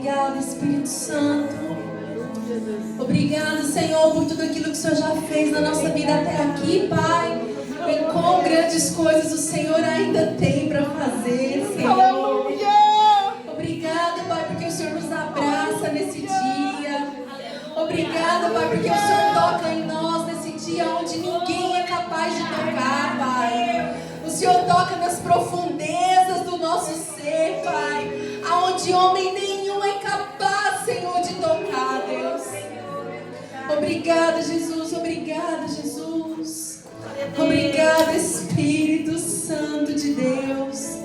Obrigado, Espírito Santo. Obrigado, Senhor, por tudo aquilo que o Senhor já fez na nossa vida até aqui, Pai. E quão grandes coisas o Senhor ainda tem para fazer, Senhor. Aleluia! Obrigado, Pai, porque o Senhor nos abraça nesse dia. Obrigado, Pai, porque o Senhor toca em nós nesse dia onde ninguém é capaz de tocar, Pai. O Senhor toca nas profundezas do nosso ser, Pai, aonde homem nenhum é capaz, Senhor, de tocar, Deus. Obrigada, Jesus. Obrigada, Jesus. Obrigada, Espírito Santo de Deus.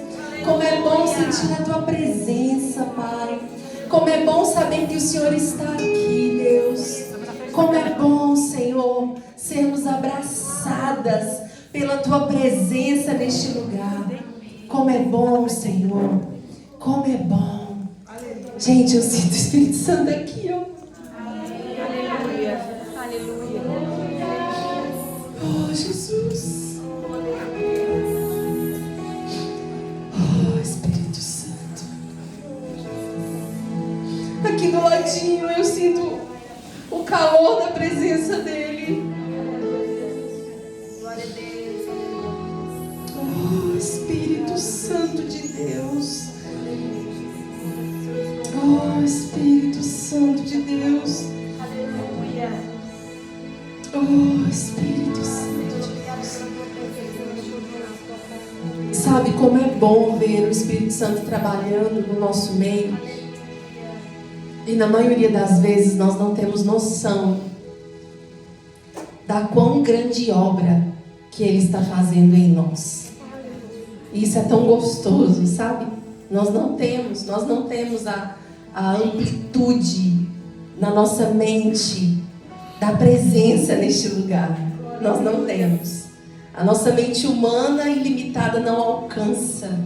Como é bom sentir a Tua presença, Pai. Como é bom saber que o Senhor está aqui, Deus. Como é bom, Senhor, sermos abraçadas pela Tua presença neste lugar. Como é bom, Senhor. Como é bom. Gente, eu sinto o Espírito Santo aqui, ó. Aleluia! Aleluia! Oh, Jesus. Oh, Espírito Santo. Aqui do ladinho eu sinto o calor da presença dEle. Glória a Deus! Oh, Espírito Santo de Deus. Oh, Espírito Santo de Deus. Aleluia! Oh, Espírito Santo de Deus. Sabe como é bom ver o Espírito Santo trabalhando no nosso meio? E na maioria das vezes nós não temos noção da quão grande obra que Ele está fazendo em nós. E isso é tão gostoso, sabe? Nós não temos a amplitude na nossa mente da presença neste lugar. Nós não temos. A nossa mente humana e limitada não alcança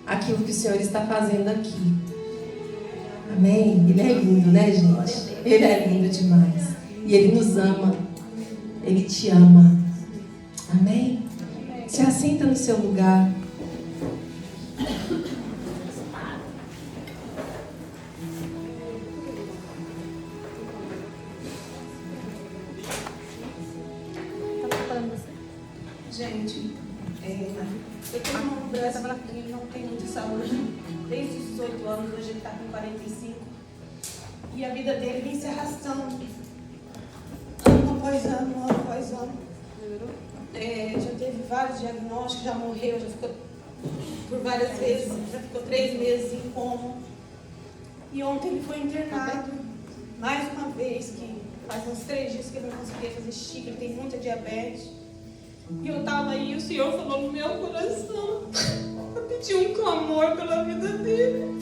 aquilo que o Senhor está fazendo aqui. Amém? Ele é lindo, né, gente? Ele é lindo demais. E Ele nos ama. Ele te ama. Amém? Se assenta no seu lugar. Gente, eu tenho um irmão no Brasil que ele não tem muita saúde desde os 18 anos, hoje ele está com 45. E a vida dele vem se arrastando, ano após ano, ano após ano. Já teve vários diagnósticos, já morreu, já ficou por várias vezes, já ficou 3 meses em coma. E ontem ele foi internado, mais uma vez, que faz uns 3 dias que ele não conseguia fazer xixi, ele tem muita diabetes. E eu estava aí, o Senhor falou no meu coração, eu pedi um clamor pela vida dele.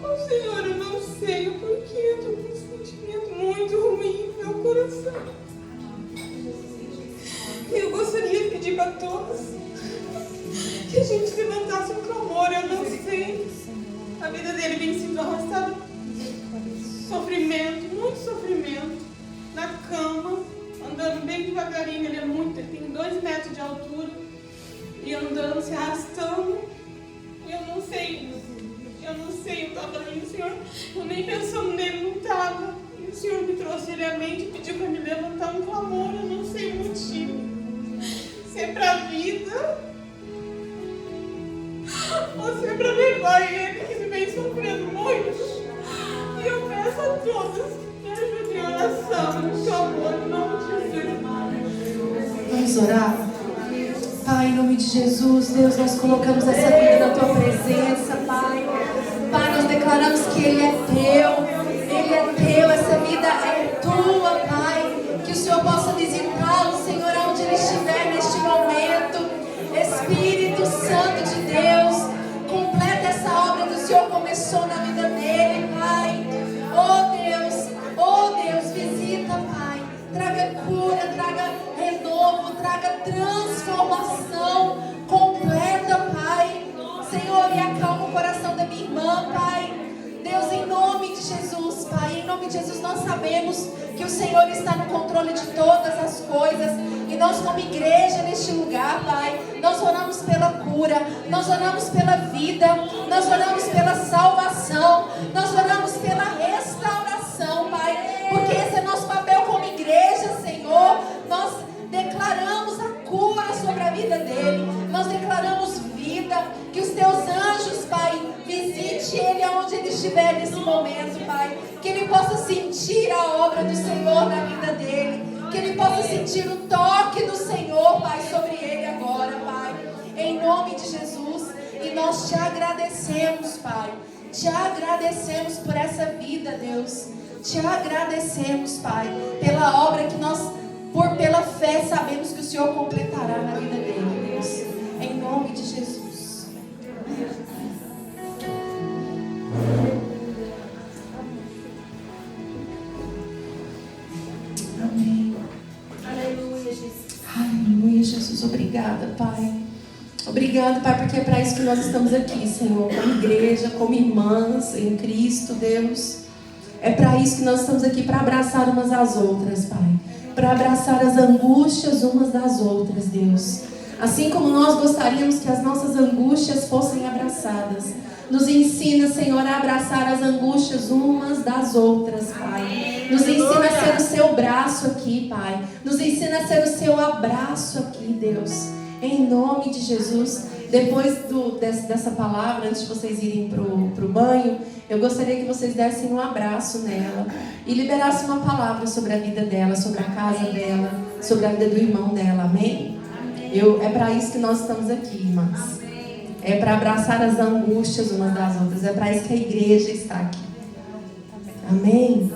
Oh, Senhor, eu não sei o porquê, eu estou com um sentimento muito ruim no meu coração. E eu gostaria de pedir para todos que a gente levantasse um clamor, eu não sei. A vida dele vem sendo arrastada, sofrimento, muito sofrimento, na cama. Andando bem devagarinho, ele tem 2 metros de altura, e andando, se arrastando. Eu não sei, eu estava ali, o Senhor, eu nem pensando nele, não estava. E o Senhor me trouxe ele à mente e pediu para me levantar um clamor, eu não sei o motivo. Se é para a vida, ou se é para levar ele, que ele vem sofrendo muito. E eu peço a todos que me ajudem em oração, no clamor, em nome de Jesus. Vamos orar? Pai, em nome de Jesus, Deus, nós colocamos essa vida na Tua presença, Pai. Pai, nós declaramos que Ele é Teu, essa vida é Tua, Pai. Que o Senhor possa visitá-lo, Senhor, aonde Ele estiver neste momento. Espírito Santo de Deus, completa essa obra que o Senhor começou na vida dele, Pai. Oh Deus, visita, Pai. Traga cura, traga renovo, traga transformação completa, Pai. Senhor, e acalma o coração da minha irmã, Pai. Deus, em nome de Jesus, Pai, em nome de Jesus, nós sabemos que o Senhor está no controle de todas as coisas. E nós, como igreja neste lugar, Pai, nós oramos pela cura, nós oramos pela vida, nós oramos pela salvação, nós oramos pela restauração, Pai, porque esse é nosso papel como igreja, Senhor. Nós declaramos a cura sobre a vida dele, nós declaramos vida, que os teus anjos, Pai, visite ele aonde ele estiver nesse momento, Pai, que ele possa sentir a obra do Senhor na vida dele, que ele possa sentir o toque do Senhor, Pai, sobre ele agora, Pai, em nome de Jesus. E nós te agradecemos, Pai, te agradecemos por essa vida, Deus, te agradecemos, Pai, pela obra que nós, pela fé, sabemos que o Senhor completará na vida dele, Deus, em nome de Jesus. Amém. Aleluia, Jesus. Aleluia, Jesus. Obrigada, Pai. Obrigada, Pai, porque é para isso que nós estamos aqui, Senhor, como igreja, como irmãs em Cristo, Deus. É para isso que nós estamos aqui, para abraçar umas às outras, Pai. Para abraçar as angústias umas das outras, Deus. Assim como nós gostaríamos que as nossas angústias fossem abraçadas. Nos ensina, Senhor, a abraçar as angústias umas das outras, Pai. Nos ensina a ser o seu braço aqui, Pai. Nos ensina a ser o seu abraço aqui, Deus. Em nome de Jesus. Depois dessa palavra, antes de vocês irem pro banho, eu gostaria que vocês dessem um abraço nela e liberassem uma palavra sobre a vida dela, sobre a casa dela, sobre a vida do irmão dela. Amém? É para isso que nós estamos aqui, irmãs. É para abraçar as angústias umas das outras. É para isso que a igreja está aqui. Amém?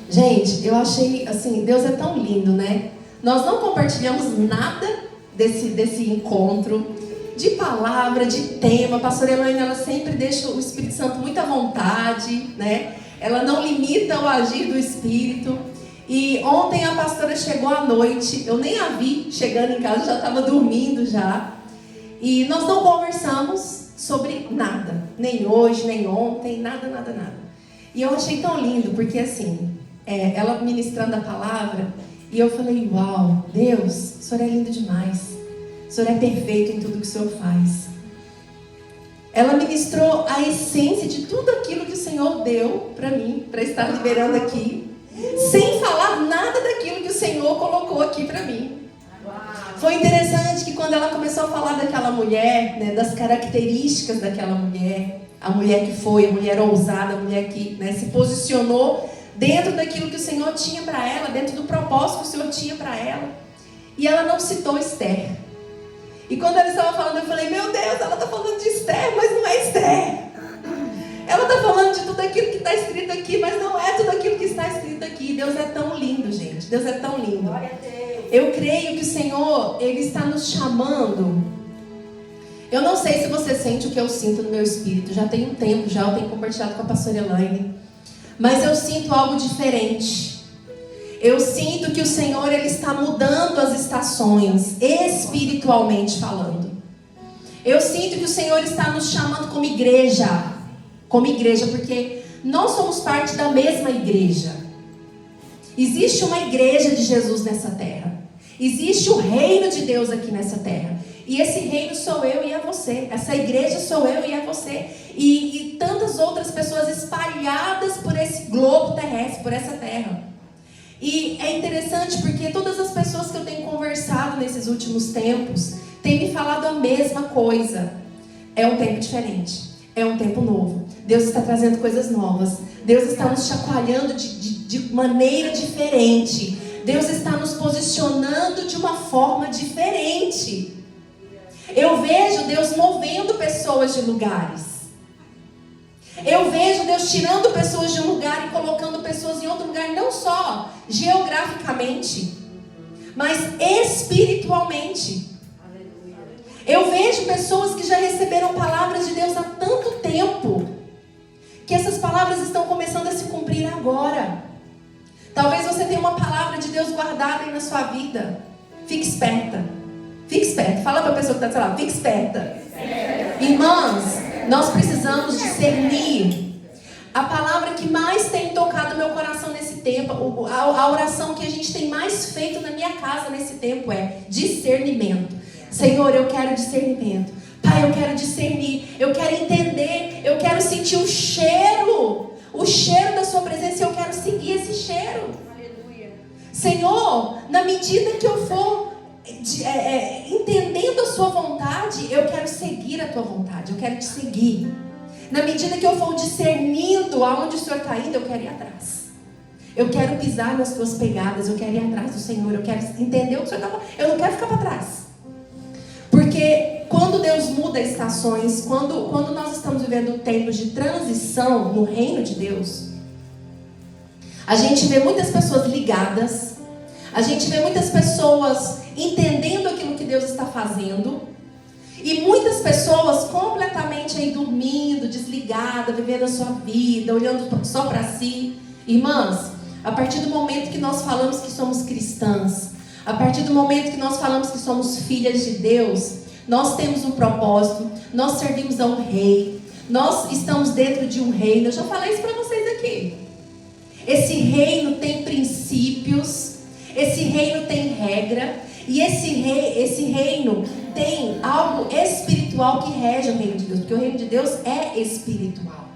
Gente, eu achei assim, Deus é tão lindo, né? Nós não compartilhamos nada desse encontro, de palavra, de tema. A pastora Elaine, ela sempre deixa o Espírito Santo muito à vontade, né? Ela não limita o agir do Espírito. E ontem a pastora chegou à noite, eu nem a vi chegando em casa, já estava dormindo já. E nós não conversamos sobre nada, nem hoje, nem ontem, nada. E eu achei tão lindo, porque assim, ela ministrando a palavra, e eu falei, uau, Deus, o Senhor é lindo demais. O Senhor é perfeito em tudo que o Senhor faz. Ela ministrou a essência de tudo aquilo que o Senhor deu para mim, para estar liberando aqui, sem falar nada daquilo que o Senhor colocou aqui para mim. Foi interessante que quando ela começou a falar daquela mulher, né, das características daquela mulher, a mulher que foi, a mulher ousada, a mulher que, né, se posicionou dentro daquilo que o Senhor tinha para ela, dentro do propósito que o Senhor tinha para ela. E ela não citou Esther. E quando ela estava falando, eu falei, meu Deus, ela está falando de Esther, mas não é Esther. Ela está falando de tudo aquilo que está escrito aqui, mas não é tudo aquilo que está escrito aqui. Deus é tão lindo, gente. Deus é tão lindo. Eu creio que o Senhor, Ele está nos chamando. Eu não sei se você sente o que eu sinto no meu espírito. Já tem um tempo, eu tenho compartilhado com a pastora Elaine. Mas eu sinto algo diferente. Eu sinto que o Senhor, Ele está mudando as estações, espiritualmente falando. Eu sinto que o Senhor está nos chamando como igreja, porque nós somos parte da mesma igreja. Existe uma igreja de Jesus nessa terra. Existe o reino de Deus aqui nessa terra. E esse reino sou eu e é você. Essa igreja sou eu e é você. E tantas outras pessoas espalhadas por esse globo terrestre, por essa terra. E é interessante porque todas as pessoas que eu tenho conversado nesses últimos tempos têm me falado a mesma coisa. É um tempo diferente. É um tempo novo. Deus está trazendo coisas novas. Deus está nos chacoalhando de maneira diferente. Deus está nos posicionando de uma forma diferente. Eu vejo Deus movendo pessoas de lugares. Eu vejo Deus tirando pessoas de um lugar e colocando pessoas em outro lugar, não só geograficamente, mas espiritualmente. Eu vejo pessoas que já receberam palavras de Deus há tanto tempo, que essas palavras estão começando a se cumprir agora. Talvez você tenha uma palavra de Deus guardada aí na sua vida. Fique esperta. Fique esperta. Fala para a pessoa que está do seu lado. Fique esperta. Irmãs, nós precisamos discernir. A palavra que mais tem tocado meu coração nesse tempo, a oração que a gente tem mais feito na minha casa nesse tempo é discernimento. Senhor, eu quero discernimento. Pai, eu quero discernir, eu quero entender, eu quero sentir o cheiro da sua presença, eu quero seguir esse cheiro. Aleluia. Senhor, na medida que eu for entendendo a sua vontade, eu quero seguir a tua vontade, eu quero te seguir. Na medida que eu for discernindo aonde o Senhor está indo, eu quero ir atrás. Eu quero pisar nas tuas pegadas, eu quero ir atrás do Senhor, eu quero entender o que o Senhor está falando. Eu não quero ficar para trás. Porque quando Deus muda estações, quando nós estamos vivendo tempos de transição no reino de Deus, a gente vê muitas pessoas ligadas, a gente vê muitas pessoas entendendo aquilo que Deus está fazendo, e muitas pessoas completamente aí dormindo, desligadas, vivendo a sua vida, olhando só para si. Irmãs, a partir do momento que nós falamos que somos cristãs, a partir do momento que nós falamos que somos filhas de Deus, nós temos um propósito, nós servimos a um rei, nós estamos dentro de um reino. Eu já falei isso para vocês aqui. Esse reino tem princípios, esse reino tem regra, e esse reino tem algo espiritual que rege o reino de Deus, porque o reino de Deus é espiritual.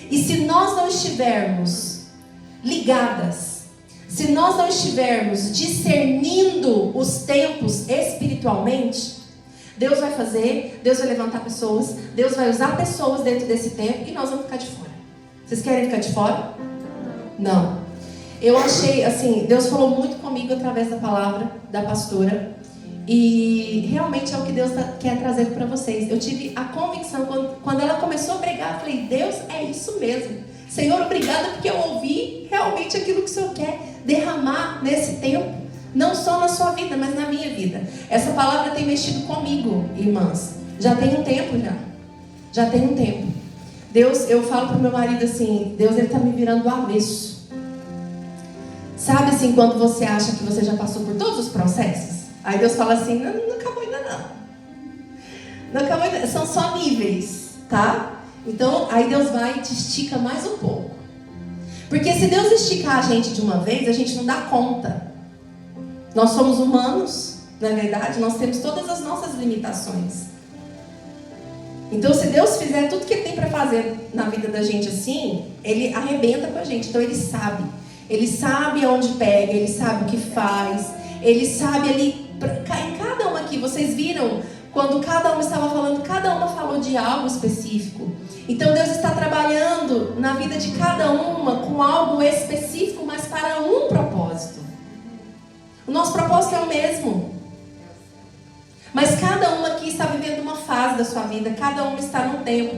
E se nós não estivermos ligadas, se nós não estivermos discernindo os tempos espiritualmente, Deus vai fazer, Deus vai levantar pessoas, Deus vai usar pessoas dentro desse tempo e nós vamos ficar de fora. Vocês querem ficar de fora? Não. Eu achei, assim, Deus falou muito comigo através da palavra da pastora e realmente é o que Deus quer trazer para vocês. Eu tive a convicção, quando ela começou a pregar, eu falei, Deus, é isso mesmo. Senhor, obrigada porque eu ouvi realmente aquilo que o Senhor quer derramar nesse tempo. Não só na sua vida, mas na minha vida. Essa palavra tem mexido comigo, irmãs. Já tem um tempo já. Já tem um tempo. Deus, eu falo para o meu marido assim, Deus, ele está me virando do avesso. Sabe assim, quando você acha que você já passou por todos os processos? Aí Deus fala assim, não acabou ainda não. Não acabou ainda, são só níveis, tá? Então, aí Deus vai e te estica mais um pouco. Porque se Deus esticar a gente de uma vez, a gente não dá conta. Nós somos humanos, na verdade, nós temos todas as nossas limitações. Então, se Deus fizer tudo que Ele tem para fazer na vida da gente assim, Ele arrebenta com a gente. Então, Ele sabe. Ele sabe aonde pega, Ele sabe o que faz. Ele sabe ali, em cada uma aqui, vocês viram, quando cada uma estava falando, cada uma falou de algo específico. Então, Deus está trabalhando na vida de cada uma com algo específico, mas para um propósito. O nosso propósito é o mesmo. Mas cada uma aqui está vivendo uma fase da sua vida. Cada uma está num tempo.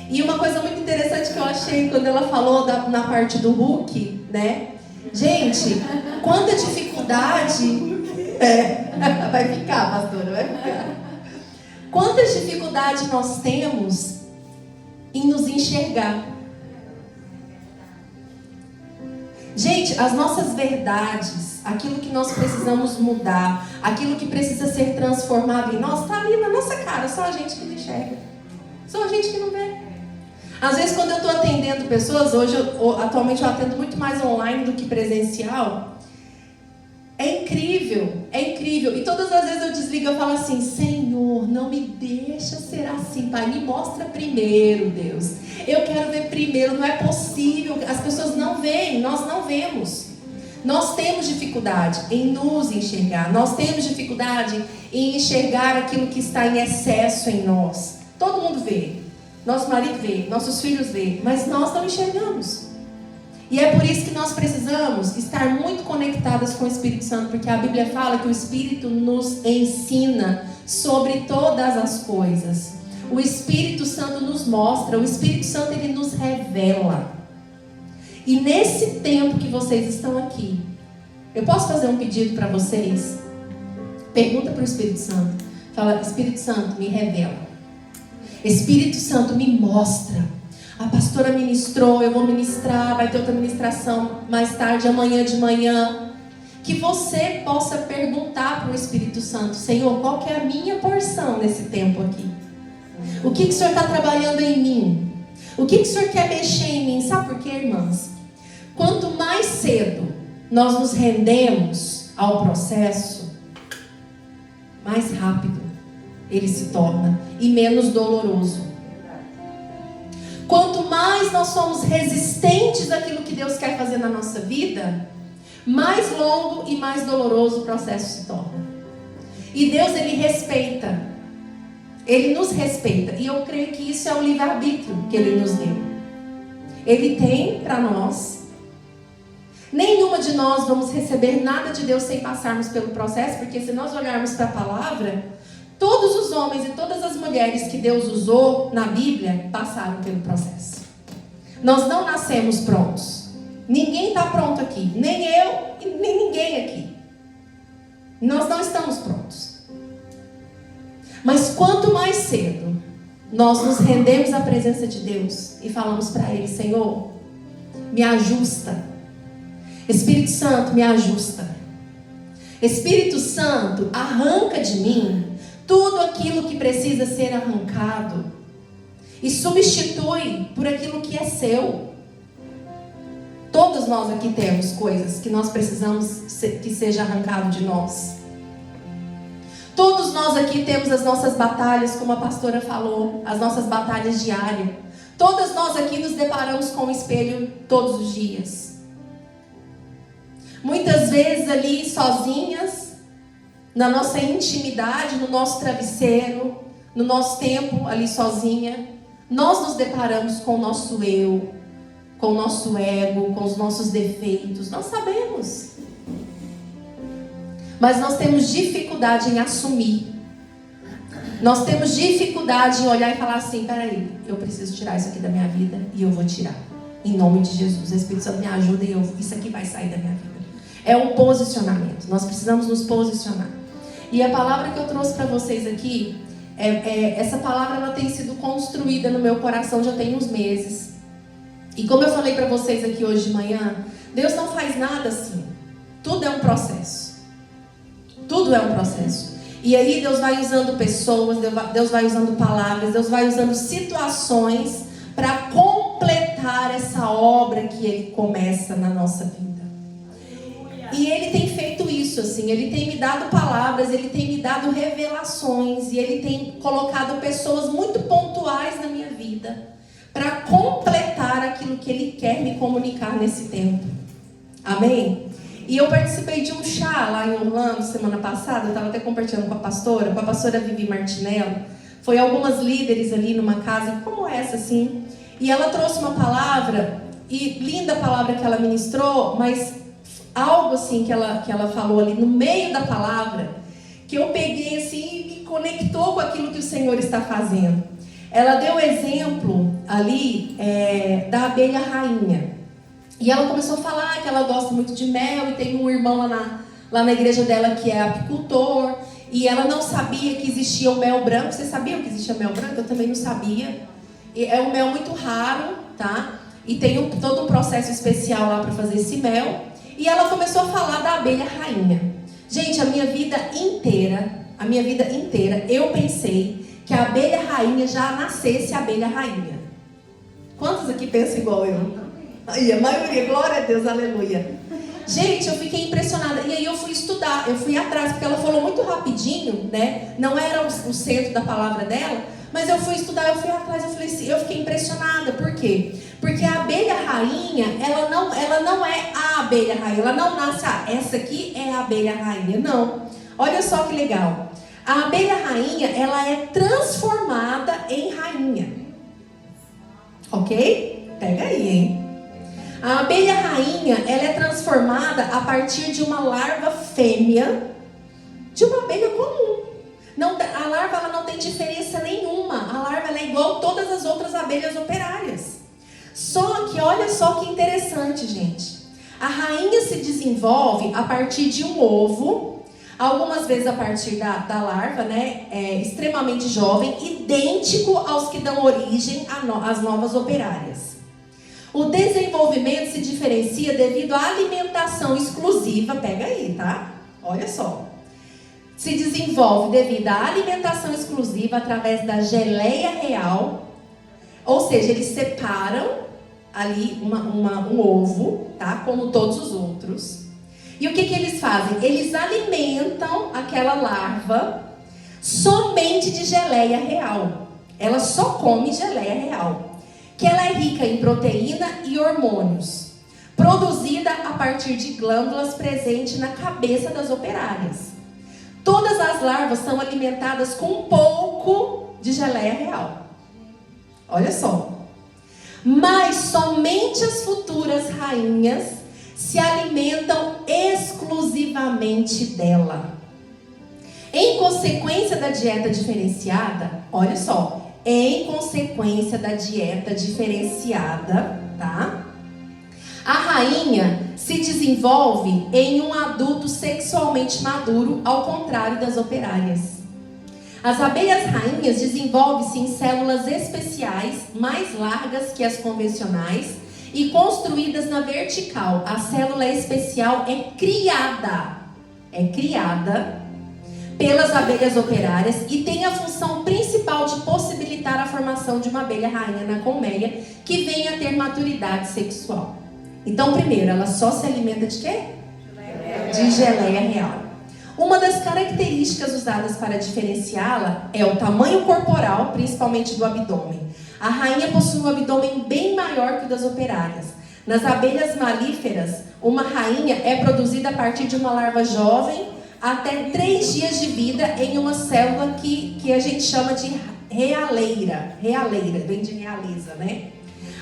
E uma coisa muito interessante que eu achei quando ela falou na parte do Hulk, né? Gente, quanta dificuldade... vai ficar, pastora, vai ficar. Quantas dificuldades nós temos em nos enxergar. Gente, as nossas verdades, aquilo que nós precisamos mudar, aquilo que precisa ser transformado em nós, está ali na nossa cara, só a gente que não enxerga, só a gente que não vê. Às vezes quando eu estou atendendo pessoas, atualmente eu atendo muito mais online do que presencial, é incrível, e todas as vezes eu desligo e falo assim, Senhor, não me deixa ser assim, Pai, me mostra primeiro, Deus, eu quero ver primeiro, não é possível, as pessoas não veem, nós não vemos, nós temos dificuldade em nos enxergar, nós temos dificuldade em enxergar aquilo que está em excesso em nós, todo mundo vê, nosso marido vê, nossos filhos vê, mas nós não enxergamos. E é por isso que nós precisamos estar muito conectadas com o Espírito Santo, porque a Bíblia fala que o Espírito nos ensina sobre todas as coisas. O Espírito Santo nos mostra, o Espírito Santo ele nos revela. E nesse tempo que vocês estão aqui, eu posso fazer um pedido para vocês? Pergunta para o Espírito Santo. Fala, Espírito Santo, me revela. Espírito Santo, me mostra. A pastora ministrou, eu vou ministrar, vai ter outra ministração mais tarde, amanhã de manhã. Que você possa perguntar para o Espírito Santo, Senhor, qual que é a minha porção nesse tempo aqui? O que o Senhor está trabalhando em mim? O que o Senhor quer mexer em mim? Sabe por quê, irmãs? quanto mais cedo nós nos rendemos ao processo, mais rápido ele se torna e menos doloroso. Quanto mais nós somos resistentes àquilo que Deus quer fazer na nossa vida, mais longo e mais doloroso o processo se torna. E Deus, Ele respeita. Ele nos respeita. E eu creio que isso é o livre-arbítrio que Ele nos deu. Ele tem para nós. Nenhuma de nós vamos receber nada de Deus sem passarmos pelo processo, porque se nós olharmos para a palavra, todos os homens e todas as mulheres que Deus usou na Bíblia passaram pelo processo. Nós não nascemos prontos. Ninguém está pronto aqui. Nem eu e nem ninguém aqui. Nós não estamos prontos. Mas quanto mais cedo nós nos rendemos à presença de Deus e falamos para Ele: Senhor, me ajusta. Espírito Santo, me ajusta. Espírito Santo, arranca de mim tudo aquilo que precisa ser arrancado e substitui por aquilo que é seu. Todos nós aqui temos coisas que nós precisamos que seja arrancado de nós. Todos nós aqui temos as nossas batalhas, como a pastora falou, as nossas batalhas diárias. Todas nós aqui nos deparamos com o espelho todos os dias. Muitas vezes ali sozinhas, na nossa intimidade, no nosso travesseiro, no nosso tempo ali sozinha, nós nos deparamos com o nosso eu, com o nosso ego, com os nossos defeitos. Nós sabemos. Mas nós temos dificuldade em assumir. Nós temos dificuldade em olhar e falar assim: peraí, eu preciso tirar isso aqui da minha vida e eu vou tirar. Em nome de Jesus. O Espírito Santo me ajuda e isso aqui vai sair da minha vida. É um posicionamento. Nós precisamos nos posicionar. E a palavra que eu trouxe para vocês aqui, essa palavra ela tem sido construída no meu coração já tem uns meses. E como eu falei para vocês aqui hoje de manhã, Deus não faz nada assim. Tudo é um processo. Tudo é um processo. E aí Deus vai usando pessoas, Deus vai usando palavras, Deus vai usando situações para completar essa obra que Ele começa na nossa vida. E Ele tem feito isso, assim, Ele tem me dado palavras, Ele tem me dado revelações, e Ele tem colocado pessoas muito pontuais na minha vida para completar aquilo que Ele quer me comunicar nesse tempo. Amém? E eu participei de um chá lá em Orlando semana passada, eu estava até compartilhando com a pastora Vivi Martinello. Foi algumas líderes ali numa casa como essa, assim, e ela trouxe uma palavra, e linda a palavra que ela ministrou, mas algo assim que ela falou ali no meio da palavra, que eu peguei assim e me conectou com aquilo que o Senhor está fazendo. Ela deu exemplo ali da abelha rainha. E ela começou a falar que ela gosta muito de mel e tem um irmão lá na igreja dela que é apicultor. E ela não sabia que existia o mel branco. Vocês sabiam que existia mel branco? Eu também não sabia. É um mel muito raro, tá? E tem todo um processo especial lá para fazer esse mel. E ela começou a falar da abelha rainha. Gente, a minha vida inteira, eu pensei que a abelha rainha já nascesse abelha rainha. Quantos aqui pensam igual eu? Aí, a maioria, glória a Deus, aleluia. Gente, eu fiquei impressionada. E aí eu fui estudar, eu fui atrás, porque ela falou muito rapidinho, né? Não era o centro da palavra dela, mas eu fui estudar, eu fui atrás, eu fiquei impressionada. Por quê? Porque a abelha rainha, ela não é a abelha rainha, ela não nasce, essa aqui é a abelha rainha, não. Olha só que legal. A abelha rainha, ela é transformada em rainha. Ok? Pega aí, hein? A abelha rainha, ela é transformada a partir de uma larva fêmea de uma abelha comum. Não, a larva ela não tem diferença nenhuma. A larva ela é igual a todas as outras abelhas operárias. Só que, olha só que interessante, gente. A rainha se desenvolve a partir de um ovo, algumas vezes a partir da larva, né? Extremamente jovem, idêntico aos que dão origem às novas operárias. O desenvolvimento se diferencia devido à alimentação exclusiva, pega aí, tá? Olha só. Se desenvolve devido à alimentação exclusiva através da geleia real, ou seja, eles separam ali um ovo, tá? Como todos os outros. E o que eles fazem? Eles alimentam aquela larva somente de geleia real. Ela só come geleia real, que ela é rica em proteína e hormônios, produzida a partir de glândulas presentes na cabeça das operárias. Todas as larvas são alimentadas com um pouco de geleia real. Olha só. Mas somente as futuras rainhas se alimentam exclusivamente dela. Em consequência da dieta diferenciada, olha só, em consequência da dieta diferenciada, tá? A rainha se desenvolve em um adulto sexualmente maduro, ao contrário das operárias. As abelhas rainhas desenvolvem-se em células especiais, mais largas que as convencionais e construídas na vertical. A célula especial é criada pelas abelhas operárias e tem a função principal de possibilitar a formação de uma abelha rainha na colmeia que venha a ter maturidade sexual. Então, primeiro, ela só se alimenta de quê? De geleia real. Uma das características usadas para diferenciá-la é o tamanho corporal, principalmente do abdômen. A rainha possui um abdômen bem maior que o das operárias. Nas abelhas malíferas, uma rainha é produzida a partir de uma larva jovem até 3 dias de vida em uma célula que a gente chama de realeira. Realeira, vem de realeza, né?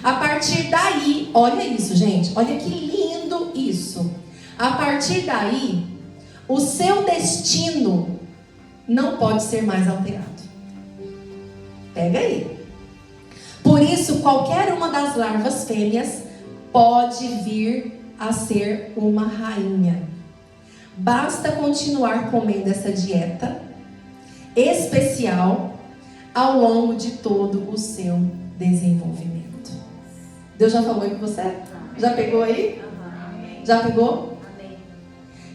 A partir daí, olha isso, gente, olha que lindo isso. A partir daí, o seu destino não pode ser mais alterado. Pega aí. Por isso, qualquer uma das larvas fêmeas pode vir a ser uma rainha. Basta continuar comendo essa dieta especial ao longo de todo o seu desenvolvimento. Deus já falou aí com você? Já pegou aí? Já pegou?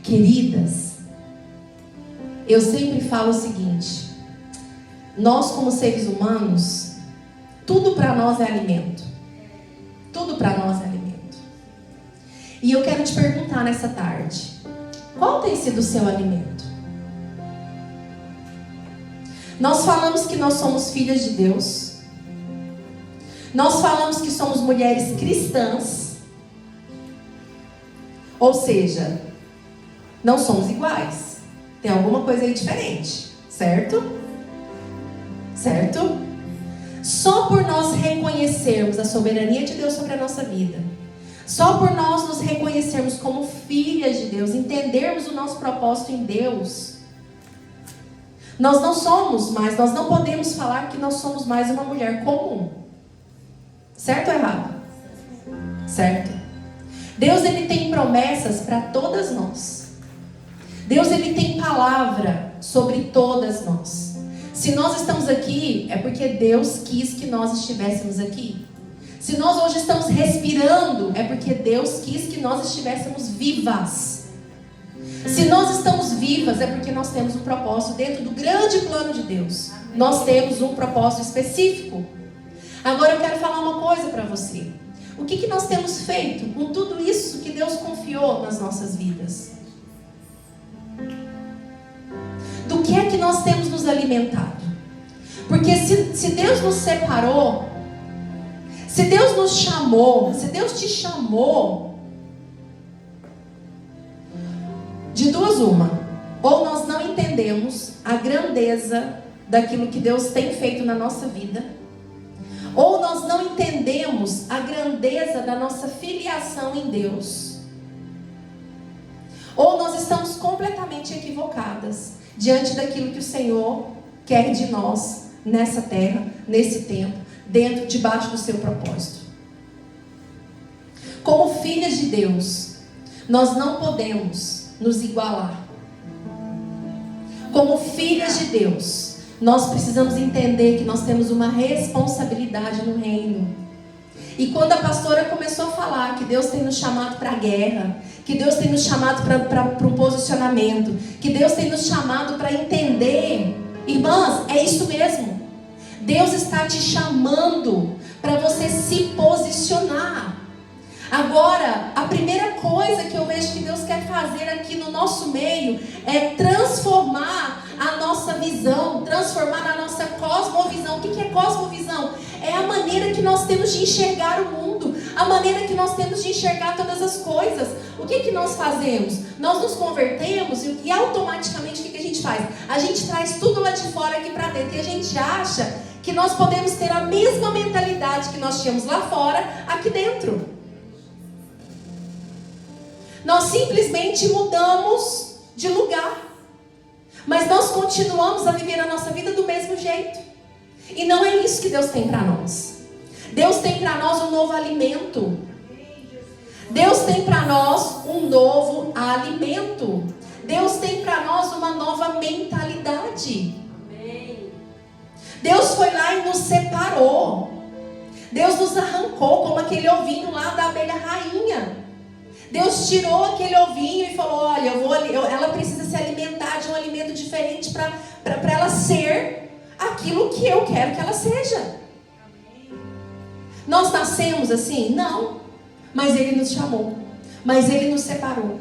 Queridas, eu sempre falo o seguinte: nós como seres humanos, tudo para nós é alimento. Tudo para nós é alimento. E eu quero te perguntar nessa tarde, qual tem sido o seu alimento? Nós falamos que nós somos filhas de Deus. Nós falamos que somos mulheres cristãs. Ou seja, não somos iguais. Tem alguma coisa aí diferente, certo? Certo? Só por nós reconhecermos a soberania de Deus sobre a nossa vida, só por nós nos reconhecermos como filhas de Deus, entendermos o nosso propósito em Deus, nós não podemos falar que nós somos mais uma mulher comum. Certo ou errado? Certo. Deus, ele tem promessas para todas nós. Deus, ele tem palavra sobre todas nós. Se nós estamos aqui, é porque Deus quis que nós estivéssemos aqui. Se nós hoje estamos respirando, é porque Deus quis que nós estivéssemos vivas. Se nós estamos vivas, é porque nós temos um propósito dentro do grande plano de Deus. Nós temos um propósito específico. Agora eu quero falar uma coisa para você. O que nós temos feito com tudo isso que Deus confiou nas nossas vidas? Do que é que nós temos nos alimentado? Porque se Deus nos separou, se Deus nos chamou, se Deus te chamou, de duas uma: ou nós não entendemos a grandeza daquilo que Deus tem feito na nossa vida, ou nós não entendemos a grandeza da nossa filiação em Deus, ou nós estamos completamente equivocadas diante daquilo que o Senhor quer de nós nessa terra, nesse tempo, debaixo do seu propósito. Como filhas de Deus, nós não podemos nos igualar. Como filhas de Deus, nós precisamos entender que nós temos uma responsabilidade no reino. E quando a pastora começou a falar que Deus tem nos chamado para a guerra, que Deus tem nos chamado para um posicionamento, que Deus tem nos chamado para entender, irmãs, é isso mesmo. Deus está te chamando para você se posicionar. Agora, a primeira coisa que eu vejo que Deus quer fazer aqui no nosso meio é transformar a nossa visão, transformar a nossa cosmovisão. O que é cosmovisão? É a maneira que nós temos de enxergar o mundo, a maneira que nós temos de enxergar todas as coisas. O que nós fazemos? Nós nos convertemos e automaticamente o que a gente faz? A gente traz tudo lá de fora aqui para dentro e a gente acha que nós podemos ter a mesma mentalidade que nós tínhamos lá fora, aqui dentro. Nós simplesmente mudamos de lugar. Mas nós continuamos a viver a nossa vida do mesmo jeito. E não é isso que Deus tem para nós. Deus tem para nós um novo alimento. Deus tem para nós um novo alimento. Deus tem para nós uma nova mentalidade. Deus foi lá e nos separou. Deus nos arrancou como aquele ovinho lá da abelha rainha. Deus tirou aquele ovinho e falou: olha, ela precisa se alimentar de um alimento diferente para ela ser aquilo que eu quero que ela seja. Nós nascemos assim? Não. Mas Ele nos chamou. Mas Ele nos separou.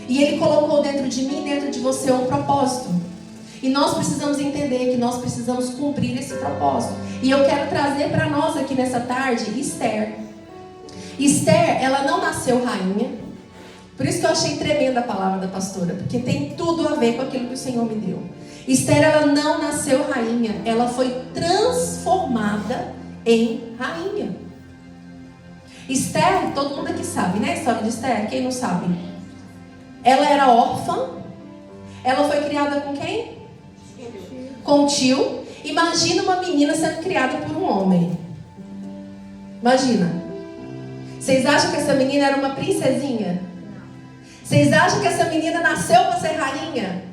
E Ele colocou dentro de mim, dentro de você, um propósito. E nós precisamos entender que nós precisamos cumprir esse propósito. E eu quero trazer para nós aqui nessa tarde Esther. Esther, ela não nasceu rainha. Por isso que eu achei tremenda a palavra da pastora, porque tem tudo a ver com aquilo que o Senhor me deu. Esther, ela não nasceu rainha, ela foi transformada em rainha. Esther, todo mundo aqui sabe, né? A história de Esther, quem não sabe? Ela era órfã. Ela foi criada com quem? Com o tio. Imagina uma menina sendo criada por um homem. Imagina. Vocês acham que essa menina era uma princesinha? Vocês acham que essa menina nasceu para ser rainha?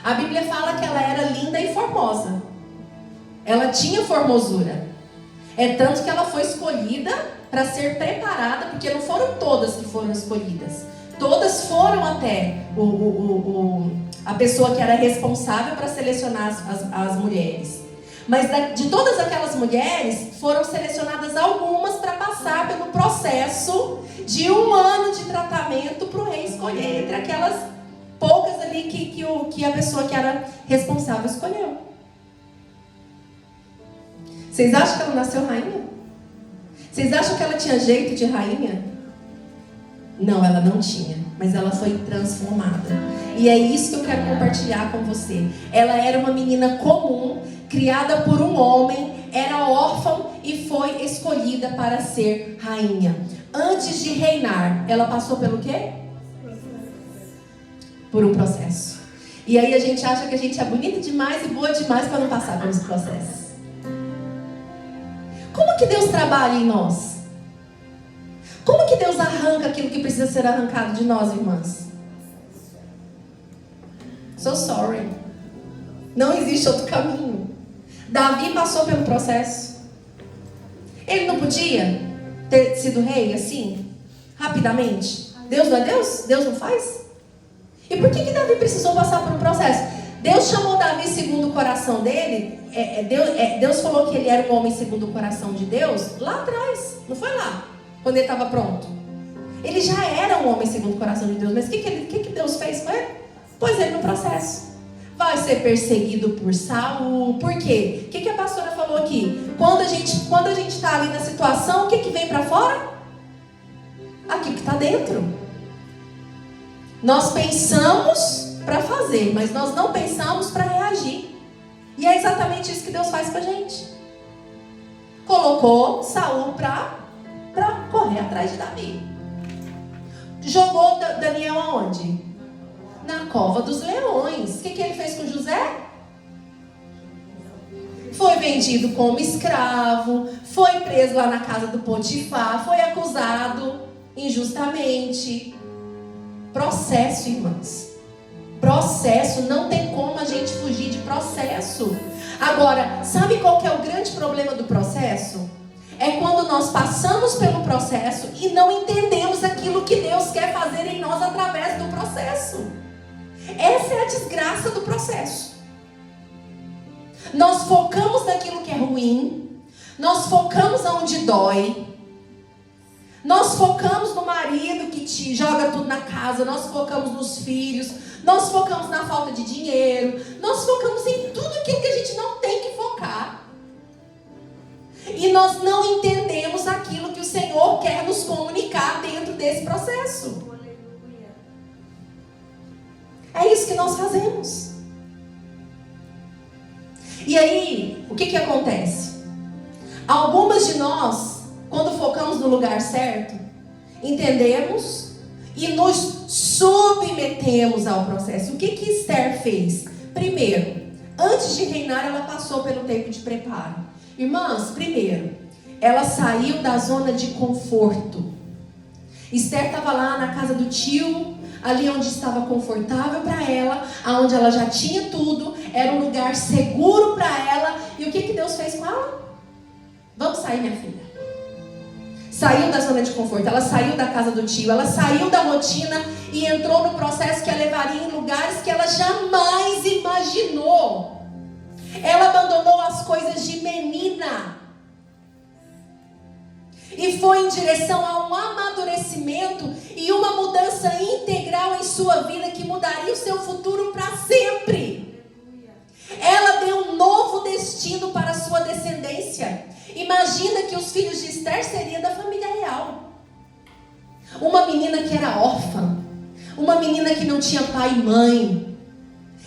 A Bíblia fala que ela era linda e formosa. Ela tinha formosura. É tanto que ela foi escolhida para ser preparada, porque não foram todas que foram escolhidas. Todas foram até a pessoa que era responsável para selecionar as mulheres. Mas de todas aquelas mulheres, foram selecionadas algumas para passar pelo processo de 1 ano de tratamento para o rei escolher entre aquelas poucas ali que a pessoa que era responsável escolheu. Vocês acham que ela nasceu rainha? Vocês acham que ela tinha jeito de rainha? Não, ela não tinha, mas ela foi transformada. E é isso que eu quero compartilhar com você. Ela era uma menina comum, criada por um homem, era órfã e foi escolhida para ser rainha. Antes de reinar, ela passou pelo quê? Por um processo. E aí a gente acha que a gente é bonita demais e boa demais para não passar pelos processos. Como que Deus trabalha em nós? Como que Deus arranca aquilo que precisa ser arrancado de nós, irmãs? So sorry. Não existe outro caminho. Davi passou pelo processo. Ele não podia ter sido rei assim, rapidamente? Deus não é Deus? Deus não faz? E por que Davi precisou passar por um processo? Deus chamou Davi segundo o coração dele. Deus falou que ele era um homem segundo o coração de Deus lá atrás. Não foi lá, quando ele estava pronto. Ele já era um homem segundo o coração de Deus. Mas o que Deus fez com ele? Pôs ele no processo. Vai ser perseguido por Saul. Por quê? O que a pastora falou aqui? Quando a gente está ali na situação, o que vem para fora? Aquilo que está dentro. Nós pensamos para fazer, mas nós não pensamos para reagir. E é exatamente isso que Deus faz com a gente. Colocou Saul para correr atrás de Davi. Jogou Daniel aonde? Na cova dos leões. O que ele fez com José? Foi vendido como escravo, foi preso lá na casa do Potifar, foi acusado injustamente. Processo, irmãs. Processo, não tem como a gente fugir de processo. Agora, sabe qual que é o grande problema do processo? É quando nós passamos pelo processo e não entendemos aquilo que Deus quer fazer em nós através do processo. Essa é a desgraça do processo. Nós focamos naquilo que é ruim, Nós focamos aonde dói. Nós focamos no marido que te joga tudo na casa. Nós focamos nos filhos. Nós focamos na falta de dinheiro. Nós focamos em tudo aquilo que a gente não tem que focar. E nós não entendemos aquilo que o Senhor quer nos comunicar dentro desse processo. É isso que nós fazemos. E aí, o que acontece? Algumas de nós, quando focamos no lugar certo, entendemos e nos submetemos ao processo. O que Esther fez? Primeiro, antes de reinar, ela passou pelo tempo de preparo. Irmãs, primeiro, ela saiu da zona de conforto. Esther estava lá na casa do tio, ali onde estava confortável para ela, aonde ela já tinha tudo, era um lugar seguro para ela. E o que Deus fez com ela? Vamos sair, minha filha. Saiu da zona de conforto, ela saiu da casa do tio, ela saiu da rotina e entrou no processo que a levaria em lugares que ela jamais imaginou. Ela abandonou as coisas de menina e foi em direção a um amadurecimento e uma mudança integral em sua vida que mudaria o seu futuro para sempre. Ela deu um novo destino para a sua descendência. Imagina que os filhos de Esther seriam da família real. Uma menina que era órfã, uma menina que não tinha pai e mãe.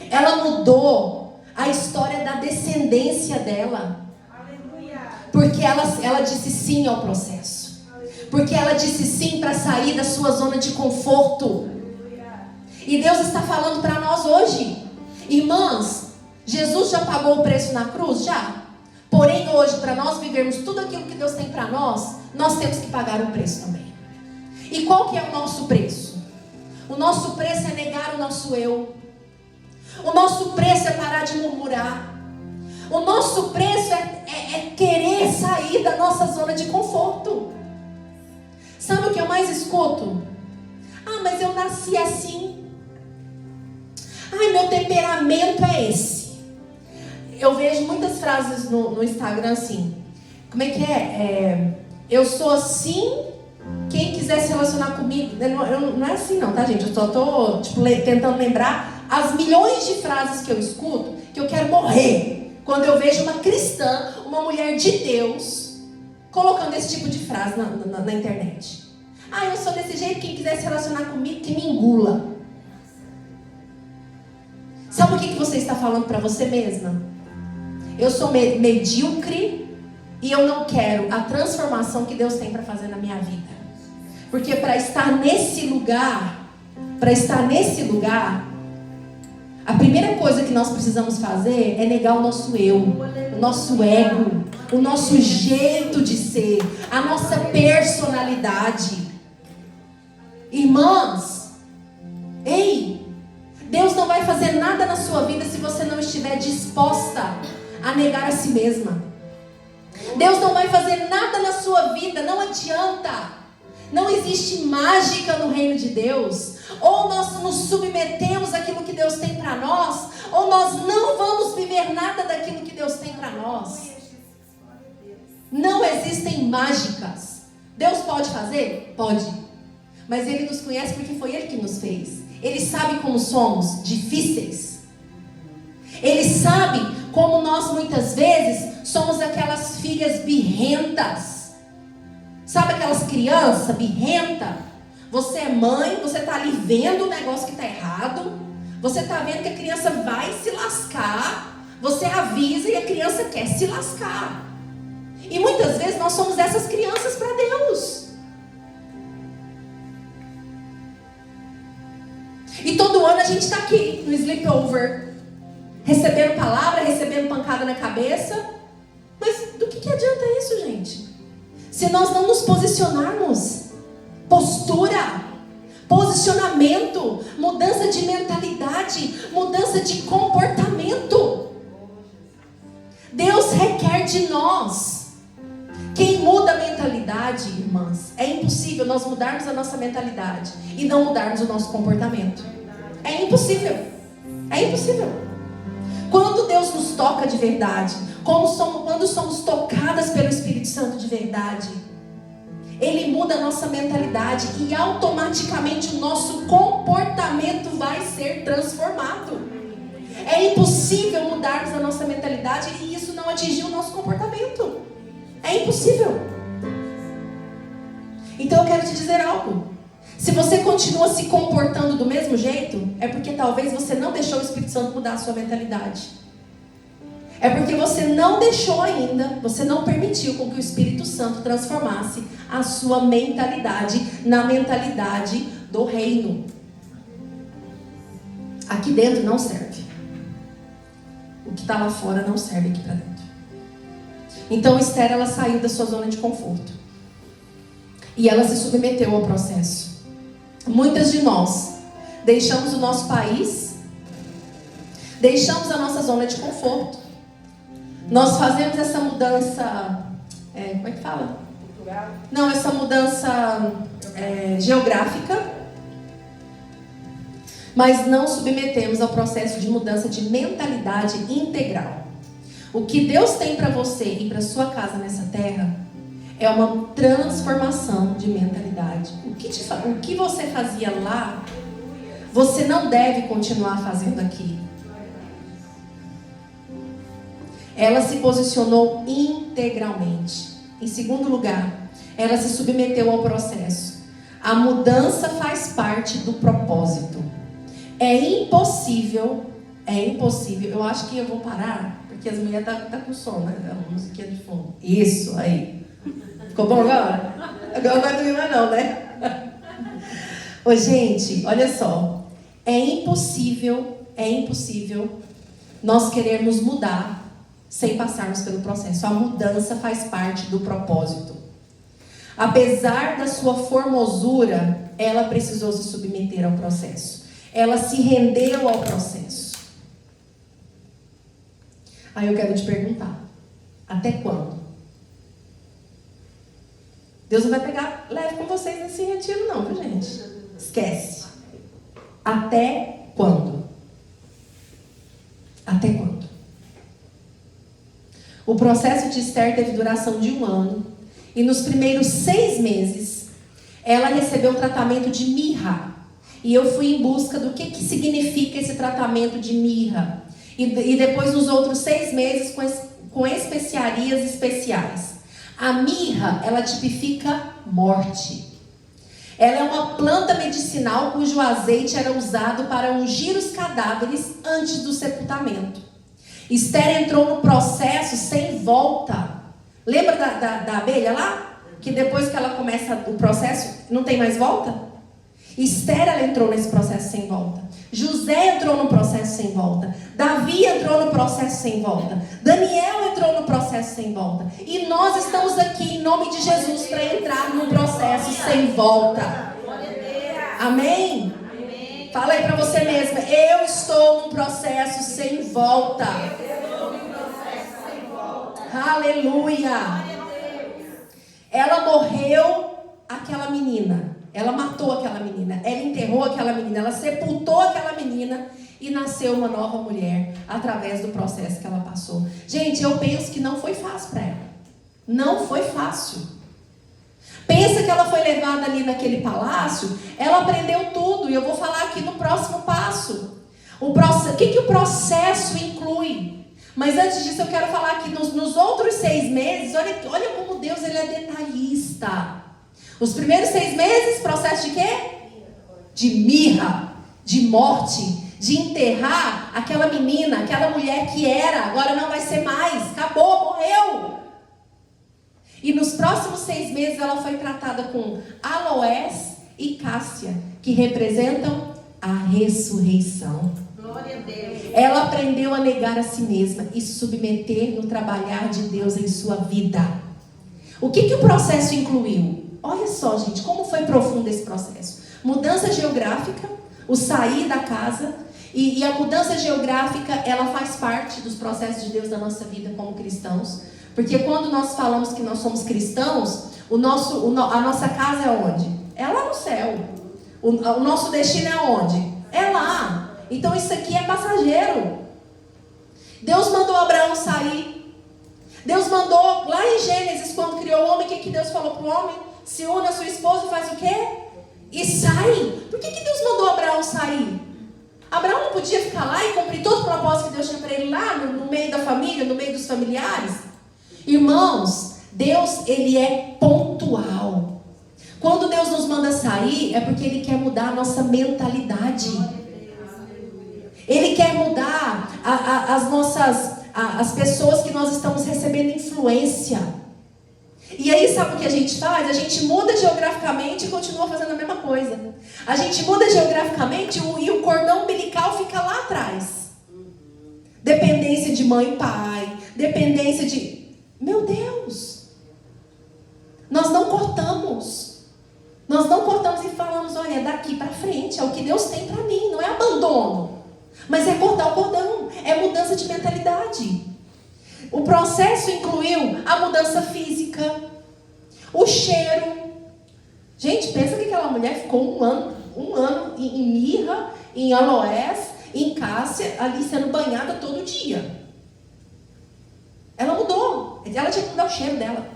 Ela mudou a história da descendência dela. Porque ela disse sim ao processo. Porque ela disse sim para sair da sua zona de conforto. E Deus está falando para nós hoje. Irmãs, Jesus já pagou o preço na cruz? Já. Porém hoje, para nós vivermos tudo aquilo que Deus tem para nós temos que pagar um preço também. E qual que é o nosso preço? O nosso preço é negar o nosso eu. O nosso preço é parar de murmurar. O nosso preço é querer sair da nossa zona de conforto. Sabe o que eu mais escuto? Ah, mas eu nasci assim. Ai, meu temperamento é esse. Eu vejo muitas frases no Instagram assim. Como é que é? Eu sou assim, quem quiser se relacionar comigo. Não é assim não, tá, gente? Eu só tô tentando lembrar as milhões de frases que eu escuto, que eu quero morrer quando eu vejo uma cristã, uma mulher de Deus, colocando esse tipo de frase na internet. Ah, eu sou desse jeito, quem quiser se relacionar comigo, que me engula. Sabe o que você está falando para você mesma? Eu sou medíocre e eu não quero a transformação que Deus tem para fazer na minha vida. Porque para estar nesse lugar, a primeira coisa que nós precisamos fazer é negar o nosso eu, o nosso ego, o nosso jeito de ser, a nossa personalidade. Irmãs, ei, Deus não vai fazer nada na sua vida se você não estiver disposta a negar a si mesma. Deus não vai fazer nada na sua vida, não adianta. Não existe mágica no reino de Deus. Ou nós nos submetemos àquilo que Deus tem para nós, ou nós não vamos viver nada daquilo que Deus tem para nós. Não existem mágicas. Deus pode fazer? Pode. Mas Ele nos conhece porque foi Ele que nos fez. Ele sabe como somos difíceis. Ele sabe como nós muitas vezes somos aquelas filhas birrentas. Sabe aquelas crianças birrentas? Você é mãe, você está ali vendo o negócio que está errado. Você está vendo que a criança vai se lascar. Você avisa e a criança quer se lascar. E muitas vezes nós somos essas crianças para Deus. E todo ano a gente está aqui no sleepover, recebendo palavra, recebendo pancada na cabeça. Mas do que adianta isso, gente? Se nós não nos posicionarmos. Postura, posicionamento, mudança de mentalidade, mudança de comportamento. Deus requer de nós. Quem muda a mentalidade, irmãs, é impossível nós mudarmos a nossa mentalidade e não mudarmos o nosso comportamento. É impossível. É impossível. Quando Deus nos toca de verdade, quando somos tocadas pelo Espírito Santo de verdade, Ele muda a nossa mentalidade e automaticamente o nosso comportamento vai ser transformado. É impossível mudarmos a nossa mentalidade e isso não atingir o nosso comportamento. É impossível. Então eu quero te dizer algo. Se você continua se comportando do mesmo jeito, é porque talvez você não deixou o Espírito Santo mudar a sua mentalidade. É porque você não deixou ainda, você não permitiu com que o Espírito Santo transformasse a sua mentalidade na mentalidade do reino. Aqui dentro não serve. O que está lá fora não serve aqui para dentro. Então Esther, ela saiu da sua zona de conforto. E ela se submeteu ao processo. Muitas de nós deixamos o nosso país, deixamos a nossa zona de conforto. Nós fazemos essa mudança, como é que fala? Não, essa mudança geográfica, mas não submetemos ao processo de mudança de mentalidade integral. O que Deus tem para você e para sua casa nessa terra é uma transformação de mentalidade. O que você fazia lá, você não deve continuar fazendo aqui. Ela se posicionou integralmente. Em segundo lugar, ela se submeteu ao processo. A mudança faz parte do propósito. É impossível. Eu acho que eu vou parar, porque as mulheres tá com sono, né? A musiquinha de fundo. Isso, aí. Ficou bom agora? Agora não vai dormir mais não, né? Ô, gente, olha só. É impossível nós querermos mudar sem passarmos pelo processo. A mudança faz parte do propósito. Apesar da sua formosura, ela precisou se submeter ao processo. Ela se rendeu ao processo. Aí eu quero te perguntar, até quando? Deus não vai pegar leve com vocês nesse retiro não, viu, gente? Esquece. Até quando? Até quando? O processo de Esther teve duração de 1 ano. E nos primeiros 6 meses, ela recebeu o tratamento de mirra. E eu fui em busca do que significa esse tratamento de mirra. E depois, nos outros 6 meses, com especiarias especiais. A mirra, ela tipifica morte. Ela é uma planta medicinal cujo azeite era usado para ungir os cadáveres antes do sepultamento. Esther entrou no processo sem volta. Lembra da abelha lá? Que depois que ela começa o processo, não tem mais volta? Esther, ela entrou nesse processo sem volta. José entrou no processo sem volta. Davi entrou no processo sem volta. Daniel entrou no processo sem volta. E nós estamos aqui em nome de Jesus para entrar no processo sem volta. Amém? Fala aí para você mesma. Eu estou num processo sem volta. Aleluia. Ela morreu, aquela menina. Ela matou aquela menina. Ela enterrou aquela menina. Ela sepultou aquela menina. E nasceu uma nova mulher através do processo que ela passou. Gente, eu penso que não foi fácil para ela. Não foi fácil. Pensa que ela foi levada ali naquele palácio. Ela aprendeu tudo. E eu vou falar aqui no próximo passo. O que o processo inclui? Mas antes disso eu quero falar que nos outros 6 meses, olha como Deus ele é detalhista. Os primeiros 6 meses, processo de quê? De mirra, de morte, de enterrar aquela menina, aquela mulher que era, agora não vai ser mais, acabou, morreu. E nos próximos 6 meses ela foi tratada com aloés e cássia, que representam a ressurreição. Glória a Deus. Ela aprendeu a negar a si mesma e se submeter no trabalhar de Deus em sua vida. O que o processo incluiu? Olha só, gente, como foi profundo esse processo. Mudança geográfica, o sair da casa. E a mudança geográfica, ela faz parte dos processos de Deus na nossa vida como cristãos. Porque quando nós falamos que nós somos cristãos, a nossa casa é onde? É lá no céu. O nosso destino é onde? É lá. Então isso aqui é passageiro. Deus mandou Abraão sair. Deus mandou, lá em Gênesis, quando criou o homem, o que Deus falou para o homem? Se une a sua esposa e faz o quê? E sai. Por que Deus mandou Abraão sair? Abraão não podia ficar lá e cumprir todo o propósito que Deus tinha para ele lá, no meio da família, no meio dos familiares? Irmãos, Deus, ele é pontual. Quando Deus nos manda sair, é porque Ele quer mudar a nossa mentalidade. Ele quer mudar as pessoas que nós estamos recebendo influência. E aí sabe o que a gente faz? A gente muda geograficamente e continua fazendo a mesma coisa. A gente muda geograficamente e o cordão umbilical fica lá atrás. Dependência de mãe e pai. Dependência de... Meu Deus! Nós não cortamos. Nós não cortamos e falamos, olha, daqui para frente, é o que Deus tem para mim, não é abandono. Mas é cortar o cordão, é mudança de mentalidade. O processo incluiu a mudança física, o cheiro. Gente, pensa que aquela mulher ficou um ano em mirra, em aloés, em cássia, ali sendo banhada todo dia. Ela mudou, ela tinha que mudar o cheiro dela.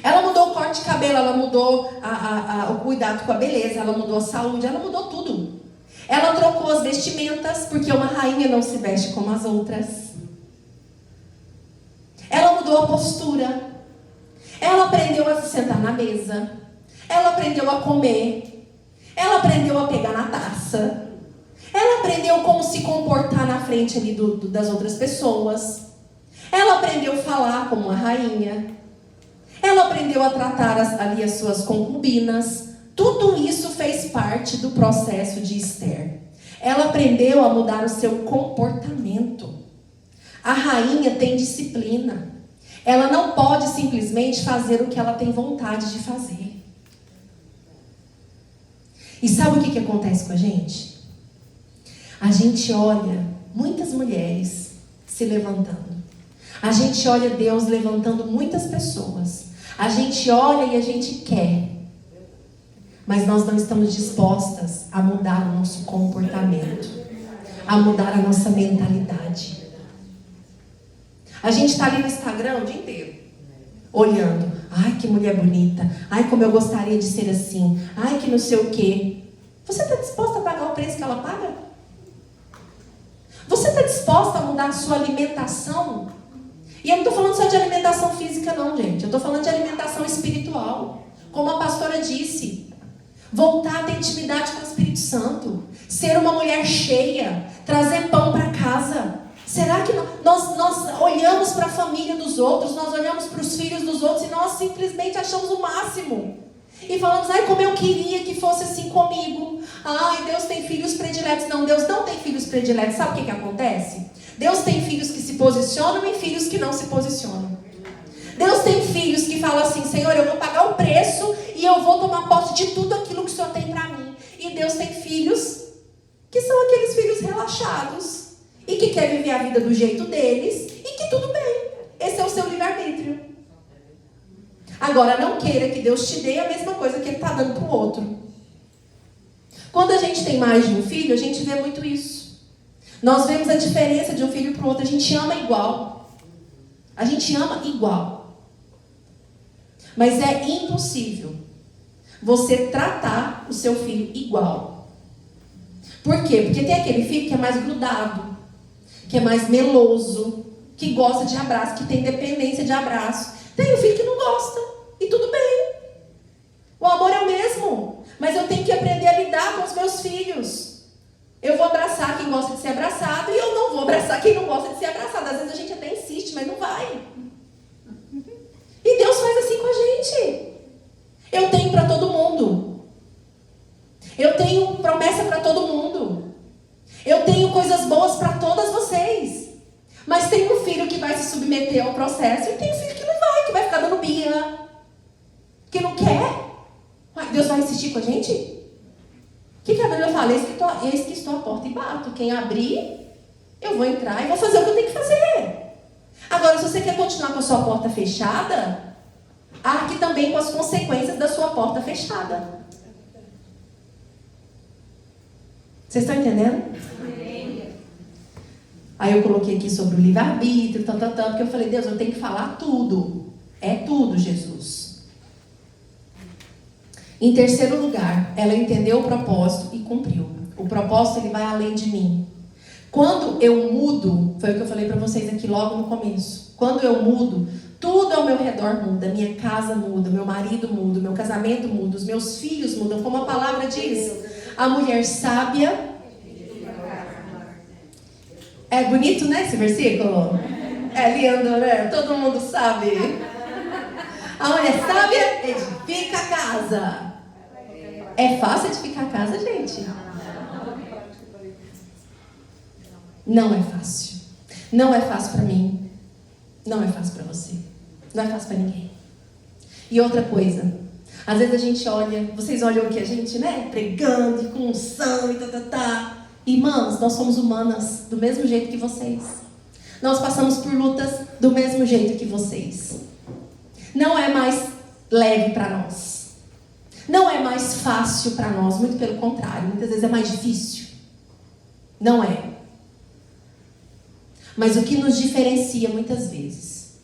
Ela mudou o corte de cabelo, ela mudou o cuidado com a beleza, ela mudou a saúde, ela mudou tudo. Ela trocou as vestimentas, porque uma rainha não se veste como as outras. Ela mudou a postura. Ela aprendeu a se sentar na mesa. Ela aprendeu a comer. Ela aprendeu a pegar na taça. Ela aprendeu como se comportar na frente ali das outras pessoas. Ela aprendeu a falar como uma rainha. Ela aprendeu a tratar ali as suas concubinas. Tudo isso fez parte do processo de Esther. Ela aprendeu a mudar o seu comportamento. A rainha tem disciplina. Ela não pode simplesmente fazer o que ela tem vontade de fazer. E sabe o que acontece com a gente? A gente olha muitas mulheres se levantando. A gente olha Deus levantando muitas pessoas. A gente olha e a gente quer. Mas nós não estamos dispostas a mudar o nosso comportamento. A mudar a nossa mentalidade. A gente está ali no Instagram o dia inteiro. Olhando. Ai, que mulher bonita. Ai, como eu gostaria de ser assim. Ai, que não sei o quê. Você está disposta a pagar o preço que ela paga? Você está disposta a mudar a sua alimentação? E eu não estou falando só de alimentação física não, gente. Eu estou falando de alimentação espiritual. Como a pastora disse. Voltar a ter intimidade com o Espírito Santo. Ser uma mulher cheia. Trazer pão para casa. Será que nós olhamos para a família dos outros, nós olhamos para os filhos dos outros e nós simplesmente achamos o máximo? E falamos, ai, como eu queria que fosse assim comigo. Ai, Deus tem filhos prediletos. Não, Deus não tem filhos prediletos. Sabe o que acontece? Deus tem filhos que se posicionam e filhos que não se posicionam. Deus tem filhos que falam assim, Senhor, eu vou pagar o preço e eu vou tomar posse de tudo aquilo que o Senhor tem para mim. E Deus tem filhos que são aqueles filhos relaxados e que querem viver a vida do jeito deles e que tudo bem. Esse é o seu livre-arbítrio. Agora, não queira que Deus te dê a mesma coisa que Ele está dando para o outro. Quando a gente tem mais de um filho, a gente vê muito isso. Nós vemos a diferença de um filho para o outro. A gente ama igual. A gente ama igual. Mas é impossível você tratar o seu filho igual. Por quê? Porque tem aquele filho que é mais grudado, que é mais meloso, que gosta de abraço, que tem dependência de abraço. Tem o filho que não gosta. E tudo bem. O amor é o mesmo. Mas eu tenho que aprender a lidar com os meus filhos. Eu vou abraçar quem gosta de ser abraçado e eu não vou abraçar quem não gosta de ser abraçado. Às vezes a gente até insiste, mas não vai. E Deus faz assim com a gente. Eu tenho para todo mundo. Eu tenho promessa para todo mundo. Eu tenho coisas boas para todas vocês. Mas tem um filho que vai se submeter ao processo e tem um filho que vai ficar dando birra. Que não quer. Deus vai insistir com a gente? O que a Bíblia fala? Eis que estou à porta e bato. Quem abrir, eu vou entrar e vou fazer o que eu tenho que fazer. Agora, se você quer continuar com a sua porta fechada, arque também com as consequências da sua porta fechada. Vocês estão entendendo? Aí eu coloquei aqui sobre o livre-arbítrio, porque eu falei, Deus, eu tenho que falar tudo. É tudo, Jesus. Em terceiro lugar, ela entendeu o propósito e cumpriu. O propósito, ele vai além de mim. Quando eu mudo, foi o que eu falei para vocês aqui logo no começo. Quando eu mudo, tudo ao meu redor muda. Minha casa muda, meu marido muda, meu casamento muda, os meus filhos mudam. Como a palavra diz, a mulher sábia... É bonito, né, esse versículo? É lindo, né? Todo mundo sabe. A mulher sábia edifica a casa. É fácil edificar a casa, gente? Não é fácil. Não é fácil para mim. Não é fácil para você. Não é fácil para ninguém. E outra coisa. Às vezes a gente olha... Vocês olham aqui a gente, né? Pregando, com unção e Irmãs, nós somos humanas do mesmo jeito que vocês. Nós passamos por lutas do mesmo jeito que vocês. Não é mais leve para nós. Não é mais fácil para nós. Muito pelo contrário. Muitas vezes é mais difícil. Não é. Mas o que nos diferencia muitas vezes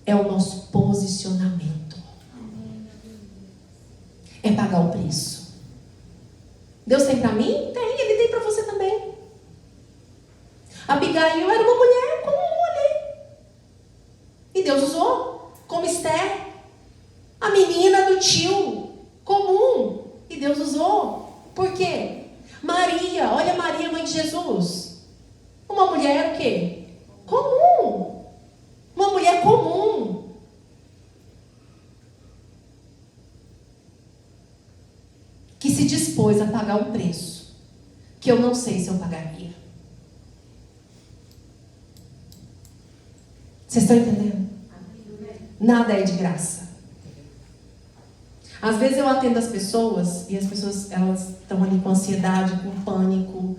é o nosso posicionamento. É pagar o preço. Deus tem para mim? Tem. Ele tem para você também. Abigail era uma mulher comum ali. E Deus usou. Como Esther. A menina do tio. Comum. E Deus usou. Por quê? Maria. Olha Maria, mãe de Jesus. Uma mulher o quê? Comum. Uma mulher comum. Que se dispôs a pagar um preço que eu não sei se eu pagaria. Vocês estão entendendo? Nada é de graça. Às vezes eu atendo as pessoas e as pessoas elas estão ali com ansiedade, com pânico,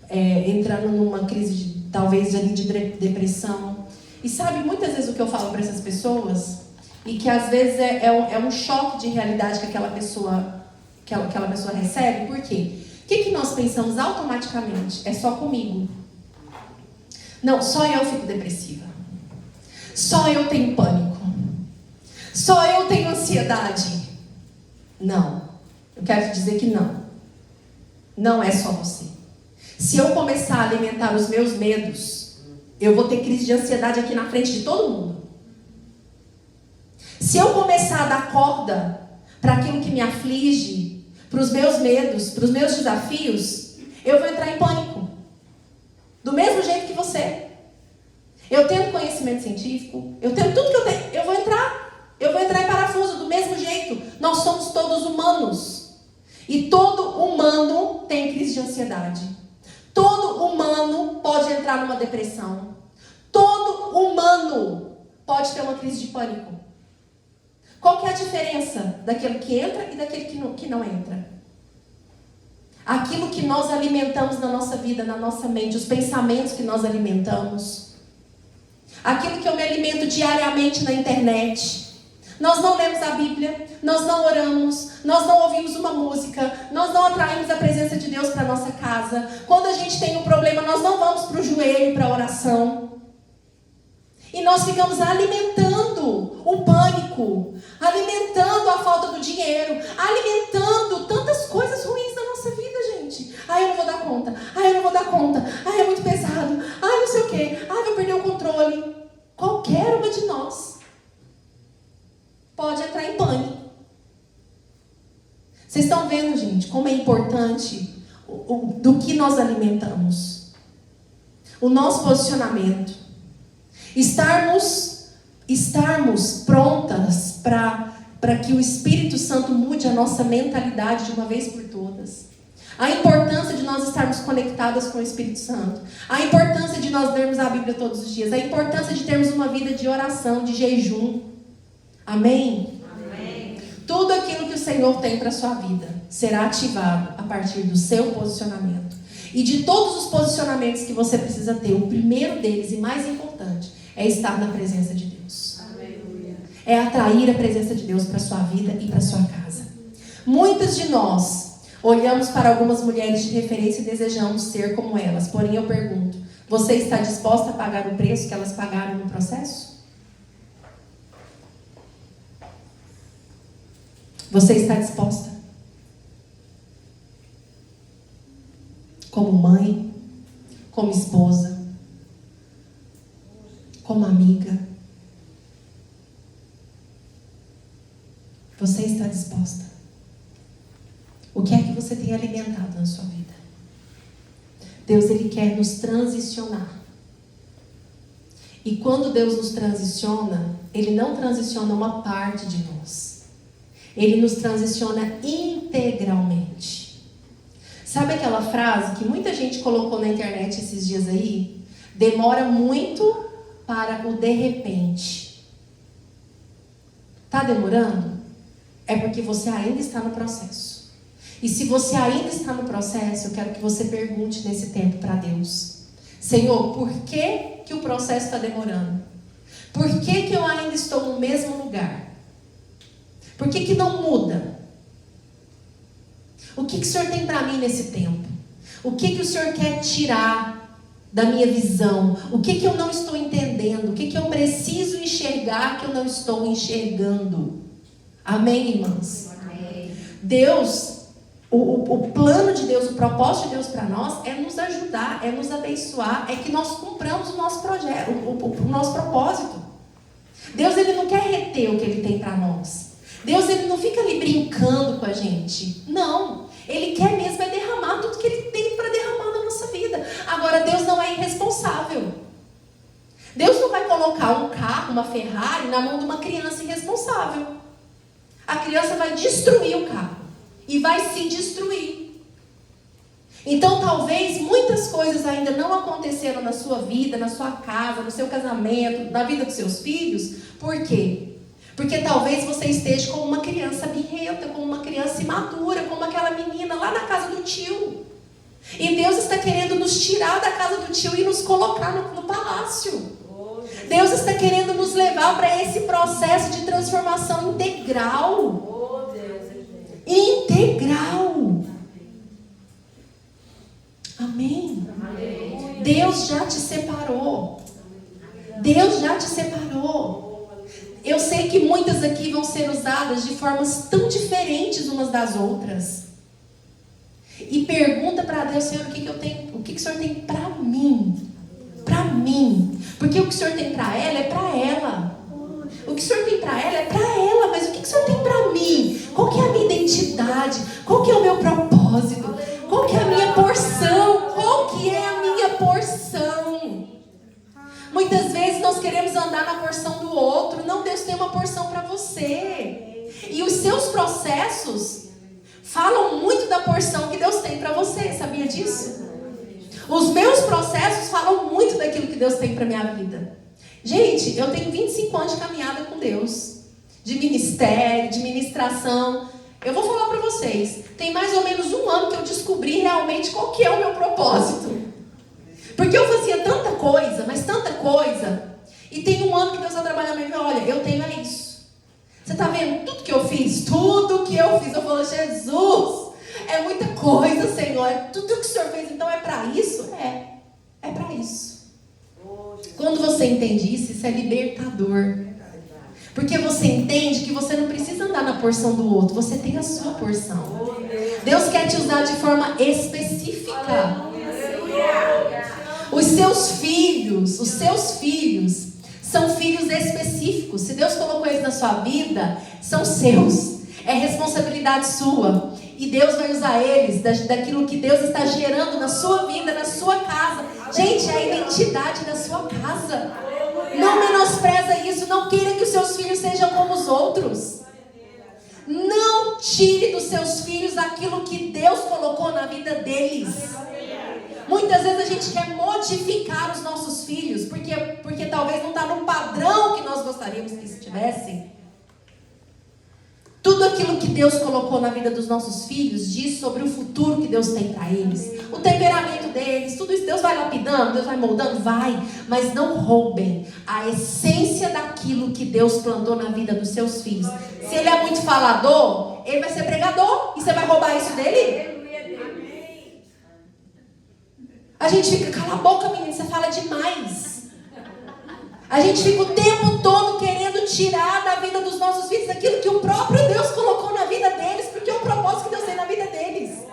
entrando numa crise talvez ali de depressão. E sabe muitas vezes o que eu falo para essas pessoas? E que às vezes é um choque de realidade que aquela pessoa recebe. Por quê? O que nós pensamos automaticamente? É só comigo. Não, só eu fico depressiva. Só eu tenho pânico. Só eu tenho ansiedade. Não. Eu quero te dizer que não. Não é só você. Se eu começar a alimentar os meus medos, eu vou ter crise de ansiedade aqui na frente de todo mundo. Se eu começar a dar corda para aquilo que me aflige, para os meus medos, para os meus desafios, eu vou entrar em pânico. Do mesmo jeito que você. Eu tenho conhecimento científico, eu tenho tudo que eu tenho, eu vou entrar em parafuso do mesmo jeito. Nós somos todos humanos. E todo humano tem crise de ansiedade. Todo humano pode entrar numa depressão. Todo humano pode ter uma crise de pânico. Qual que é a diferença daquele que entra e daquele que não entra? Aquilo que nós alimentamos na nossa vida, na nossa mente, os pensamentos que nós alimentamos. Aquilo que eu me alimento diariamente na internet. Nós não lemos a Bíblia, nós não oramos, nós não ouvimos uma música, nós não atraímos a presença de Deus para a nossa casa. Quando a gente tem um problema, nós não vamos para o joelho, para a oração. E nós ficamos alimentando o pânico, alimentando a falta do dinheiro, alimentando tantas coisas ruins na nossa vida, gente. Ai, eu não vou dar conta. Ai, eu não vou dar conta. Ai, é muito pesado. Ai, não sei o quê. Ai, vou perder o controle. Qualquer uma de nós pode entrar em pânico. Vocês estão vendo, gente, como é importante do que nós alimentamos. O nosso posicionamento. Estarmos prontas para que o Espírito Santo mude a nossa mentalidade de uma vez por todas. A importância de nós estarmos conectadas com o Espírito Santo. A importância de nós lermos a Bíblia todos os dias. A importância de termos uma vida de oração, de jejum. Amém? Amém. Tudo aquilo que o Senhor tem para a sua vida será ativado a partir do seu posicionamento. E de todos os posicionamentos que você precisa ter, o primeiro deles e mais importante é estar na presença de Deus. Aleluia. É atrair a presença de Deus para a sua vida e para a sua casa. Muitas de nós, Olhamos para algumas mulheres de referência e desejamos ser como elas. Porém, eu pergunto, você está disposta a pagar o preço que elas pagaram no processo? Você está disposta? Como mãe, como esposa, como amiga. Você está disposta? O que é que você tem alimentado na sua vida? Deus, Ele quer nos transicionar. E quando Deus nos transiciona, Ele não transiciona uma parte de nós. Ele nos transiciona integralmente. Sabe aquela frase que muita gente colocou na internet esses dias aí? Demora muito para o de repente. Está demorando? É porque você ainda está no processo. E se você ainda está no processo, eu quero que você pergunte nesse tempo para Deus: Senhor, por que o processo está demorando? Por que eu ainda estou no mesmo lugar? Por que não muda? O que o Senhor tem para mim nesse tempo? O que o Senhor quer tirar da minha visão? O que eu não estou entendendo? O que eu preciso enxergar que eu não estou enxergando? Amém, irmãs? Amém. Deus, o plano de Deus, o propósito de Deus para nós é nos ajudar, é nos abençoar, é que nós cumpramos o nosso projeto, o nosso propósito. Deus, Ele não quer reter o que Ele tem para nós. Deus, Ele não fica ali brincando com a gente. Não. Ele quer mesmo é derramar tudo que Ele tem para derramar na nossa vida. Agora, Deus não é irresponsável. Deus não vai colocar um carro, uma Ferrari, na mão de uma criança irresponsável. A criança vai destruir o carro. E vai se destruir. Então, talvez muitas coisas ainda não aconteceram na sua vida, na sua casa, no seu casamento, na vida dos seus filhos. Por quê? Porque talvez você esteja como uma criança birrenta, como uma criança imatura, como aquela menina lá na casa do tio. E Deus está querendo nos tirar da casa do tio e nos colocar no palácio. Deus está querendo nos levar para esse processo de transformação integral. Integral. Amém? Deus já te separou. Deus já te separou. Eu sei que muitas aqui vão ser usadas de formas tão diferentes umas das outras. E pergunta para Deus: Senhor, o que eu tenho? O que o Senhor tem para mim? Para mim. Porque o que o Senhor tem para ela é para ela. O que o Senhor tem para ela é para ela. Mas o que o Senhor tem para mim? Qual que é a minha identidade? Qual que é o meu propósito? Qual que é a minha porção? Qual que é a minha porção? Muitas vezes nós queremos andar na porção do outro. Não, Deus tem uma porção para você. E os seus processos falam muito da porção que Deus tem para você. Sabia disso? Os meus processos falam muito daquilo que Deus tem para minha vida. Gente, eu tenho 25 anos de caminhada com Deus. De ministério, de ministração. Eu vou falar para vocês. Tem mais ou menos 1 ano que eu descobri realmente qual que é o meu propósito. Porque eu fazia tanta coisa, mas tanta coisa. E tem 1 ano que Deus está trabalhando e me olha, eu tenho é isso. Você está vendo tudo que eu fiz? Tudo que eu fiz. Eu falo, Jesus, é muita coisa, Senhor. É tudo que o Senhor fez, então é para isso? É para isso. Quando você entende isso, isso é libertador. Porque você entende que você não precisa andar na porção do outro. Você tem a sua porção. Deus quer te usar de forma específica. Os seus filhos são filhos específicos. Se Deus colocou eles na sua vida, são seus. É responsabilidade sua. E Deus vai usar eles daquilo que Deus está gerando na sua vida, na sua casa. Gente, é a identidade da sua casa. Não menospreza isso. Não queira que os seus filhos sejam como os outros. Não tire dos seus filhos aquilo que Deus colocou na vida deles. Muitas vezes a gente quer modificar os nossos filhos, porque talvez não está no padrão que nós gostaríamos que estivessem. Tudo aquilo que Deus colocou na vida dos nossos filhos diz sobre o futuro que Deus tem para eles. O temperamento deles, tudo isso Deus vai lapidando, Deus vai moldando, vai. Mas não roubem a essência daquilo que Deus plantou na vida dos seus filhos. Se ele é muito falador, ele vai ser pregador. E você vai roubar isso dele? A gente fica, cala a boca, menina, você fala demais. A gente fica o tempo todo querendo tirar da vida dos nossos filhos aquilo que o próprio Deus colocou na vida deles, porque é o propósito que Deus tem na vida deles.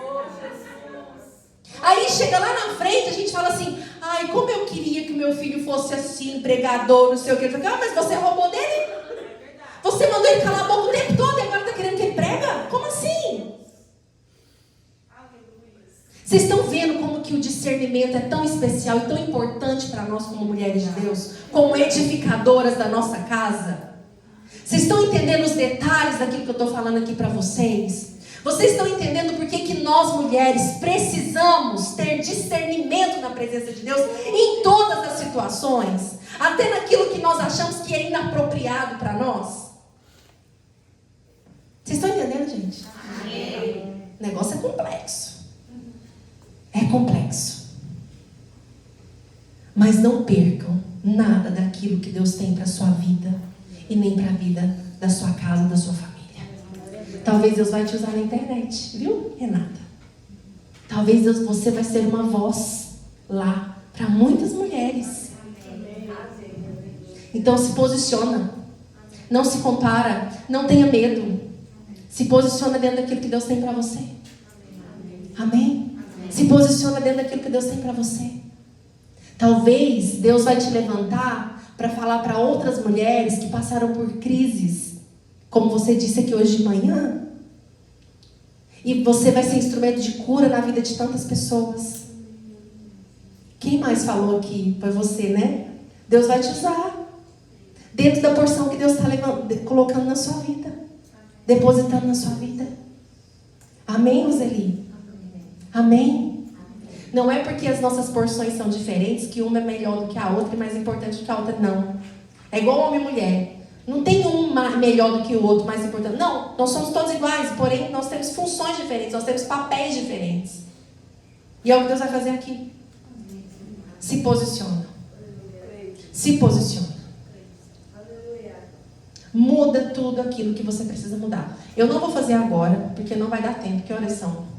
Aí chega lá na frente, a gente fala assim, ai, como eu queria que o meu filho fosse assim, pregador, não sei o que. Ah, mas você roubou dele? Você mandou ele calar a boca o tempo todo e agora está querendo que ele prega? Como assim? Vocês estão vendo como que o discernimento é tão especial e tão importante para nós como mulheres de Deus? Como edificadoras da nossa casa? Vocês estão entendendo os detalhes daquilo que eu estou falando aqui para vocês? Vocês estão entendendo por que nós mulheres precisamos ter discernimento na presença de Deus em todas as situações? Até naquilo que nós achamos que é inapropriado para nós? Vocês estão entendendo, gente? Amém. O negócio é complexo. É complexo. Mas não percam nada daquilo que Deus tem para a sua vida e nem para a vida da sua casa, da sua família. Talvez Deus vai te usar na internet, viu, Renata? Talvez você vai ser uma voz lá para muitas mulheres. Então se posiciona. Não se compara. Não tenha medo. Se posiciona dentro daquilo que Deus tem para você. Amém? Se posiciona dentro daquilo que Deus tem para você. Talvez Deus vai te levantar para falar para outras mulheres que passaram por crises, como você disse aqui hoje de manhã. E você vai ser instrumento de cura na vida de tantas pessoas. Quem mais falou aqui? Foi você, né? Deus vai te usar dentro da porção que Deus está colocando na sua vida, depositando na sua vida. Amém, Roseli? Amém? Não é porque as nossas porções são diferentes que uma é melhor do que a outra e mais importante do que a outra, não. É igual homem e mulher. Não tem um melhor do que o outro, mais importante. Não, nós somos todos iguais, porém nós temos funções diferentes, nós temos papéis diferentes. E é o que Deus vai fazer aqui. Se posiciona. Se posiciona. Muda tudo aquilo que você precisa mudar. Eu não vou fazer agora, porque não vai dar tempo. Que horas são?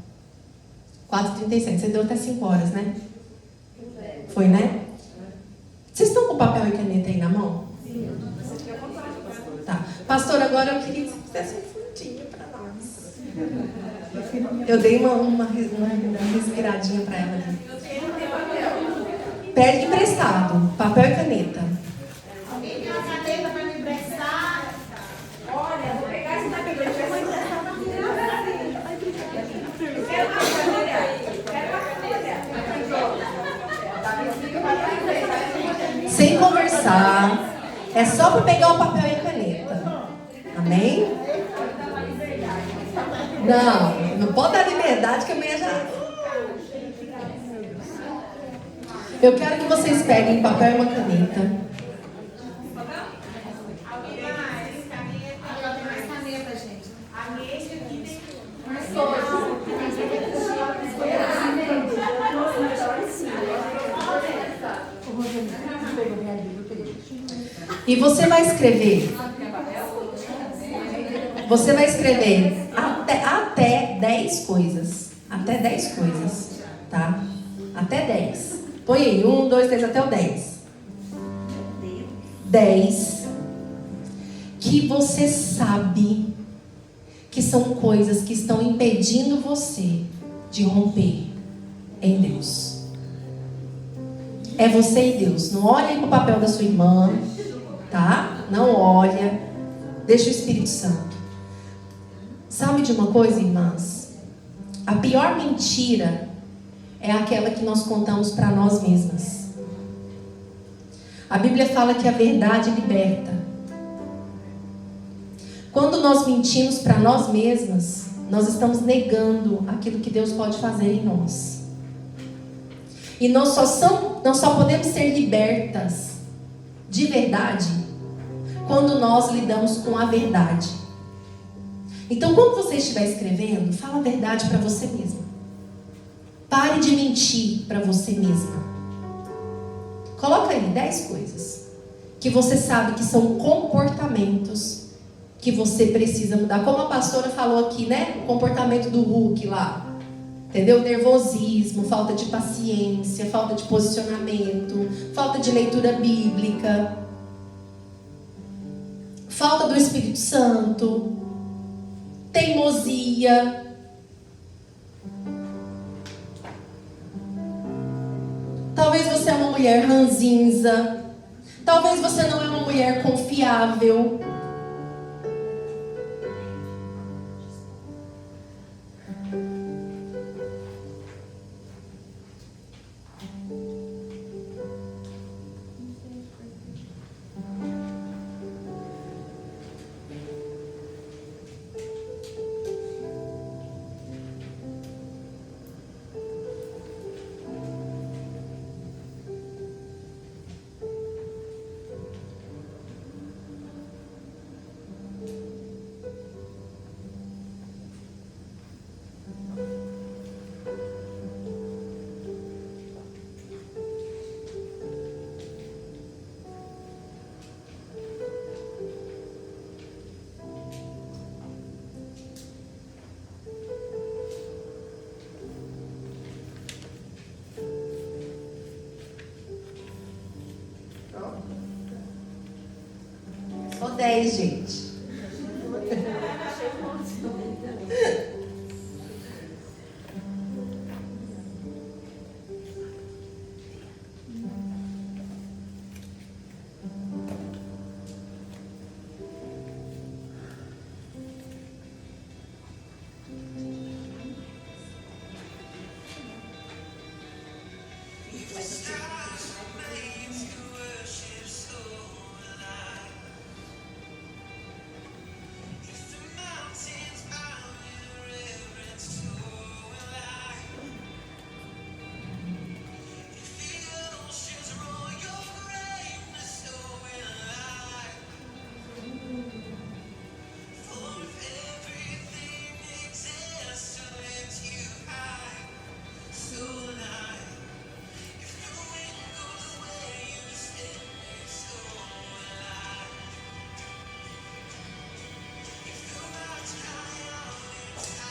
4h37. Você deu até 5 horas, né? Foi, né? Vocês estão com papel e caneta aí na mão? Tá. Pastor, agora eu queria que você fizesse um fundinho para nós. Eu dei uma respiradinha para ela ali. Pede emprestado, papel e caneta. Alguém tem uma caneta para me emprestar? Olha, vou pegar essa caneta. Eu vou emprestar na minha. Quero uma caneta. Sem conversar. É só para pegar o papel e a caneta. Amém? Não pode dar liberdade que amanhã já... Eu quero que vocês peguem papel e uma caneta. Alguém mais? Caneta. Tem mais caneta, gente. A mesa aqui tem mais E você vai escrever. Você vai escrever até 10 coisas. Até 10 coisas. Tá? Até 10. Põe aí. 1, 2, 3, até o 10. 10. Que você sabe que são coisas que estão impedindo você de romper em Deus. É você e Deus. Não olha aí pro papel da sua irmã. Tá? Não olha. Deixa o Espírito Santo. Sabe de uma coisa, irmãs? A pior mentira é aquela que nós contamos para nós mesmas. A Bíblia fala que a verdade liberta. Quando nós mentimos para nós mesmas, nós estamos negando aquilo que Deus pode fazer em nós. E nós só podemos ser libertas de verdade quando nós lidamos com a verdade. Então, quando você estiver escrevendo, fala a verdade para você mesma. Pare de mentir para você mesma. Coloca aí 10 coisas que você sabe que são comportamentos que você precisa mudar. Como a pastora falou aqui, né? O comportamento do Hulk lá. Entendeu? Nervosismo, falta de paciência, falta de posicionamento, falta de leitura bíblica, falta do Espírito Santo, teimosia. Talvez você é uma mulher ranzinza. Talvez você não é uma mulher confiável. Só 10, gente.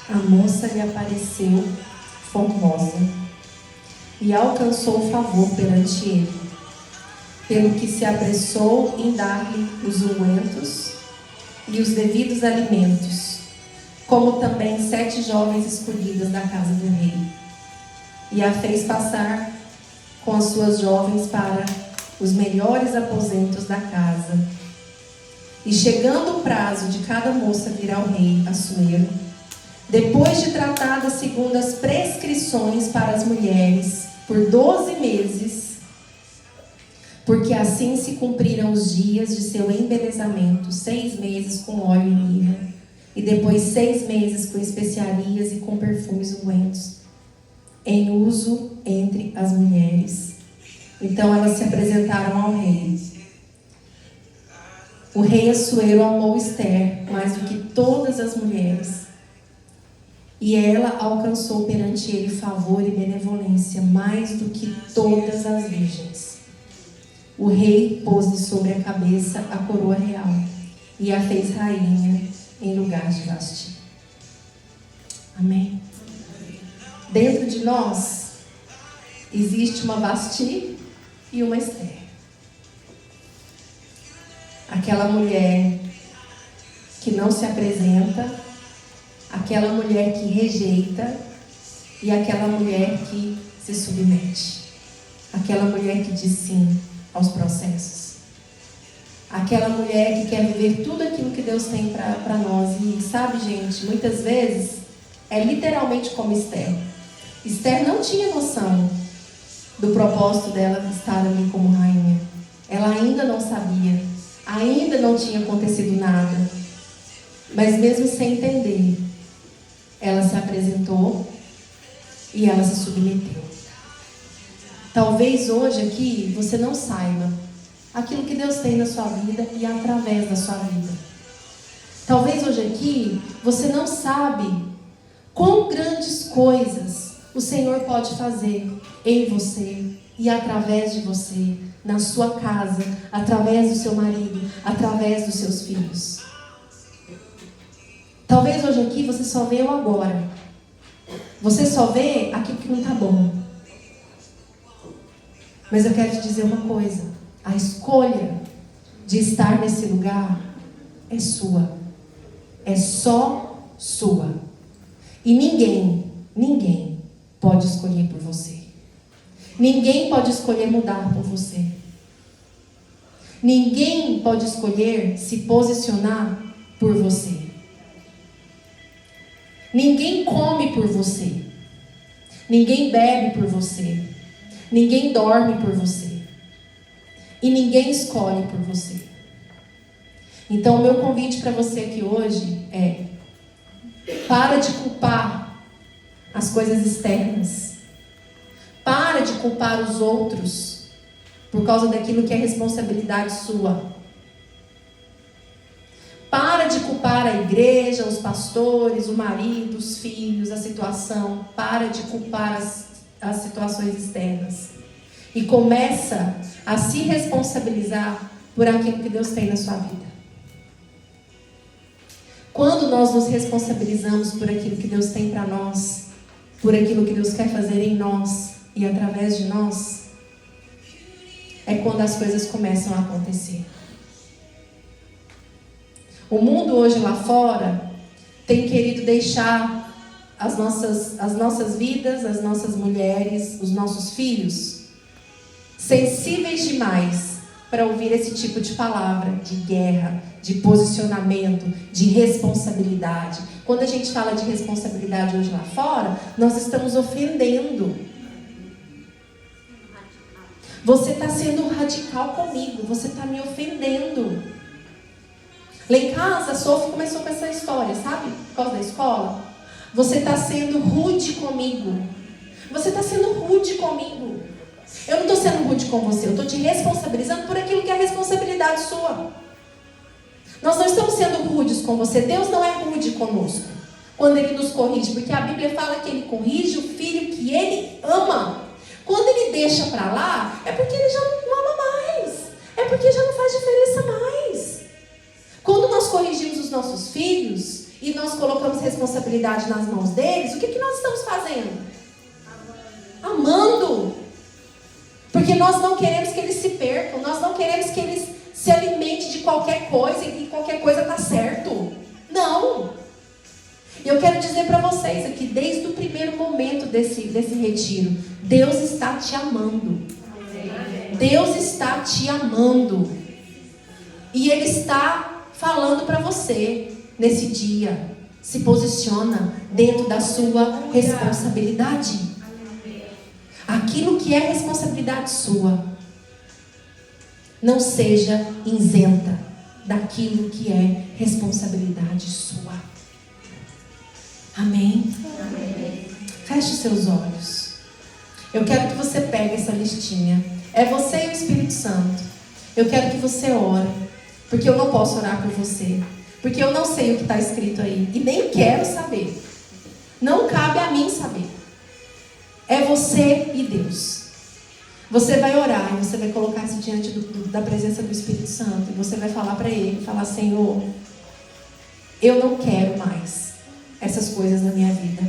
A moça lhe apareceu formosa e alcançou favor perante ele, pelo que se apressou em dar-lhe os ungüentos e os devidos alimentos, como também 7 jovens escolhidas da casa do rei, e a fez passar com as suas jovens para os melhores aposentos da casa. E chegando o prazo de cada moça vir ao rei Assuero, depois de tratada segundo as prescrições para as mulheres, por 12 meses, porque assim se cumpriram os dias de seu embelezamento, 6 meses com óleo e mirra, e depois 6 meses com especiarias e com perfumes ungüentos, em uso entre as mulheres. Então elas se apresentaram ao rei. O rei Assuero amou Esther mais do que todas as mulheres, e ela alcançou perante ele favor e benevolência mais do que todas as virgens. O rei pôs-lhe sobre a cabeça a coroa real e a fez rainha em lugar de Vasti. Amém? Dentro de nós existe uma Vasti e uma Esther. Aquela mulher que não se apresenta, aquela mulher que rejeita e aquela mulher que se submete. Aquela mulher que diz sim aos processos. Aquela mulher que quer viver tudo aquilo que Deus tem para nós. E sabe, gente, muitas vezes é literalmente como Esther. Esther não tinha noção do propósito dela estar ali como rainha. Ela ainda não sabia, ainda não tinha acontecido nada. Mas mesmo sem entender, ela se apresentou e ela se submeteu. Talvez hoje aqui você não saiba aquilo que Deus tem na sua vida e através da sua vida. Talvez hoje aqui você não sabe quão grandes coisas o Senhor pode fazer em você e através de você, na sua casa, através do seu marido, através dos seus filhos. Talvez hoje aqui você só veio agora. Você só vê aquilo que não está bom. Mas eu quero te dizer uma coisa. A escolha de estar nesse lugar é sua. É só sua. E ninguém pode escolher por você. Ninguém pode escolher mudar por você. Ninguém pode escolher se posicionar por você. Ninguém come por você. Ninguém bebe por você. Ninguém dorme por você. E ninguém escolhe por você. Então, o meu convite para você aqui hoje é: para de culpar as coisas externas. Para de culpar os outros por causa daquilo que é responsabilidade sua. Para de culpar a igreja, os pastores, o marido, os filhos, a situação. Para de culpar as situações externas. E começa a se responsabilizar por aquilo que Deus tem na sua vida. Quando nós nos responsabilizamos por aquilo que Deus tem para nós, por aquilo que Deus quer fazer em nós e através de nós, é quando as coisas começam a acontecer. O mundo hoje lá fora tem querido deixar as nossas vidas, as nossas mulheres, os nossos filhos sensíveis demais para ouvir esse tipo de palavra, de guerra, de posicionamento, de responsabilidade. Quando a gente fala de responsabilidade hoje lá fora, nós estamos ofendendo. Você está sendo radical comigo, você está me ofendendo. Lá em casa, a Sophie começou com essa história, sabe? Por causa da escola. Você está sendo rude comigo. Você está sendo rude comigo. Eu não estou sendo rude com você, eu estou te responsabilizando por aquilo que é responsabilidade sua. Nós não estamos sendo rudes com você. Deus não é rude conosco quando Ele nos corrige, porque a Bíblia fala que Ele corrige o filho que Ele ama. Quando Ele deixa para lá, é porque Ele já não ama mais. É porque já não faz diferença mais. Quando nós corrigimos os nossos filhos e nós colocamos responsabilidade nas mãos deles, o que nós estamos fazendo? Amando. Porque nós não queremos que eles se percam, nós não queremos que eles se alimentem de qualquer coisa e qualquer coisa está certo. Não. E eu quero dizer para vocês aqui, desde o primeiro momento desse retiro, Deus está te amando. Deus está te amando. E Ele está falando para você nesse dia: se posiciona dentro da sua responsabilidade. Aquilo que é responsabilidade sua, não seja isenta daquilo que é responsabilidade sua. Amém? Amém. Feche os seus olhos. Eu quero que você pegue essa listinha. É você e o Espírito Santo. Eu quero que você ore. Porque eu não posso orar por você. Porque eu não sei o que está escrito aí. E nem quero saber. Não cabe a mim saber. É você e Deus. Você vai orar e você vai colocar isso diante da presença do Espírito Santo. E você vai falar para Ele, falar: Senhor, eu não quero mais essas coisas na minha vida.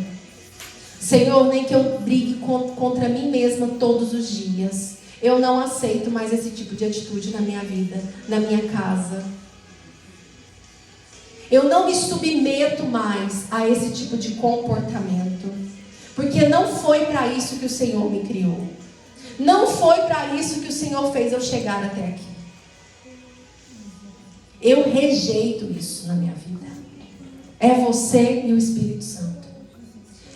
Senhor, nem que eu brigue contra mim mesma todos os dias. Eu não aceito mais esse tipo de atitude na minha vida, na minha casa. Eu não me submeto mais a esse tipo de comportamento. Porque não foi para isso que o Senhor me criou. Não foi para isso que o Senhor fez eu chegar até aqui. Eu rejeito isso na minha vida. É você e o Espírito Santo.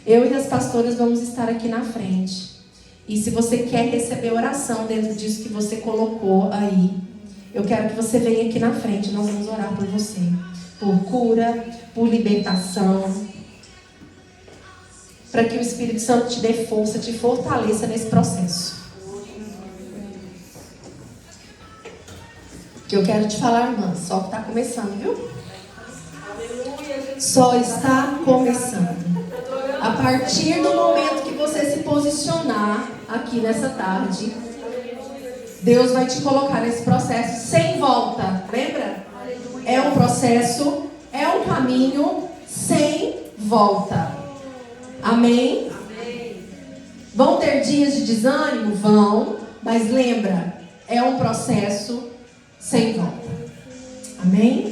Eu e as pastoras vamos estar aqui na frente. E se você quer receber oração dentro disso que você colocou aí, eu quero que você venha aqui na frente. Nós vamos orar por você. Por cura, por libertação. Para que o Espírito Santo te dê força, te fortaleça nesse processo. Que eu quero te falar, irmã, só que está começando, viu? Só está começando. A partir do momento que você se posicionar aqui nessa tarde, Deus vai te colocar nesse processo sem volta. Lembra? É um processo, é um caminho sem volta. Amém? Amém. Vão ter dias de desânimo? Vão. Mas lembra, é um processo sem volta. Amém?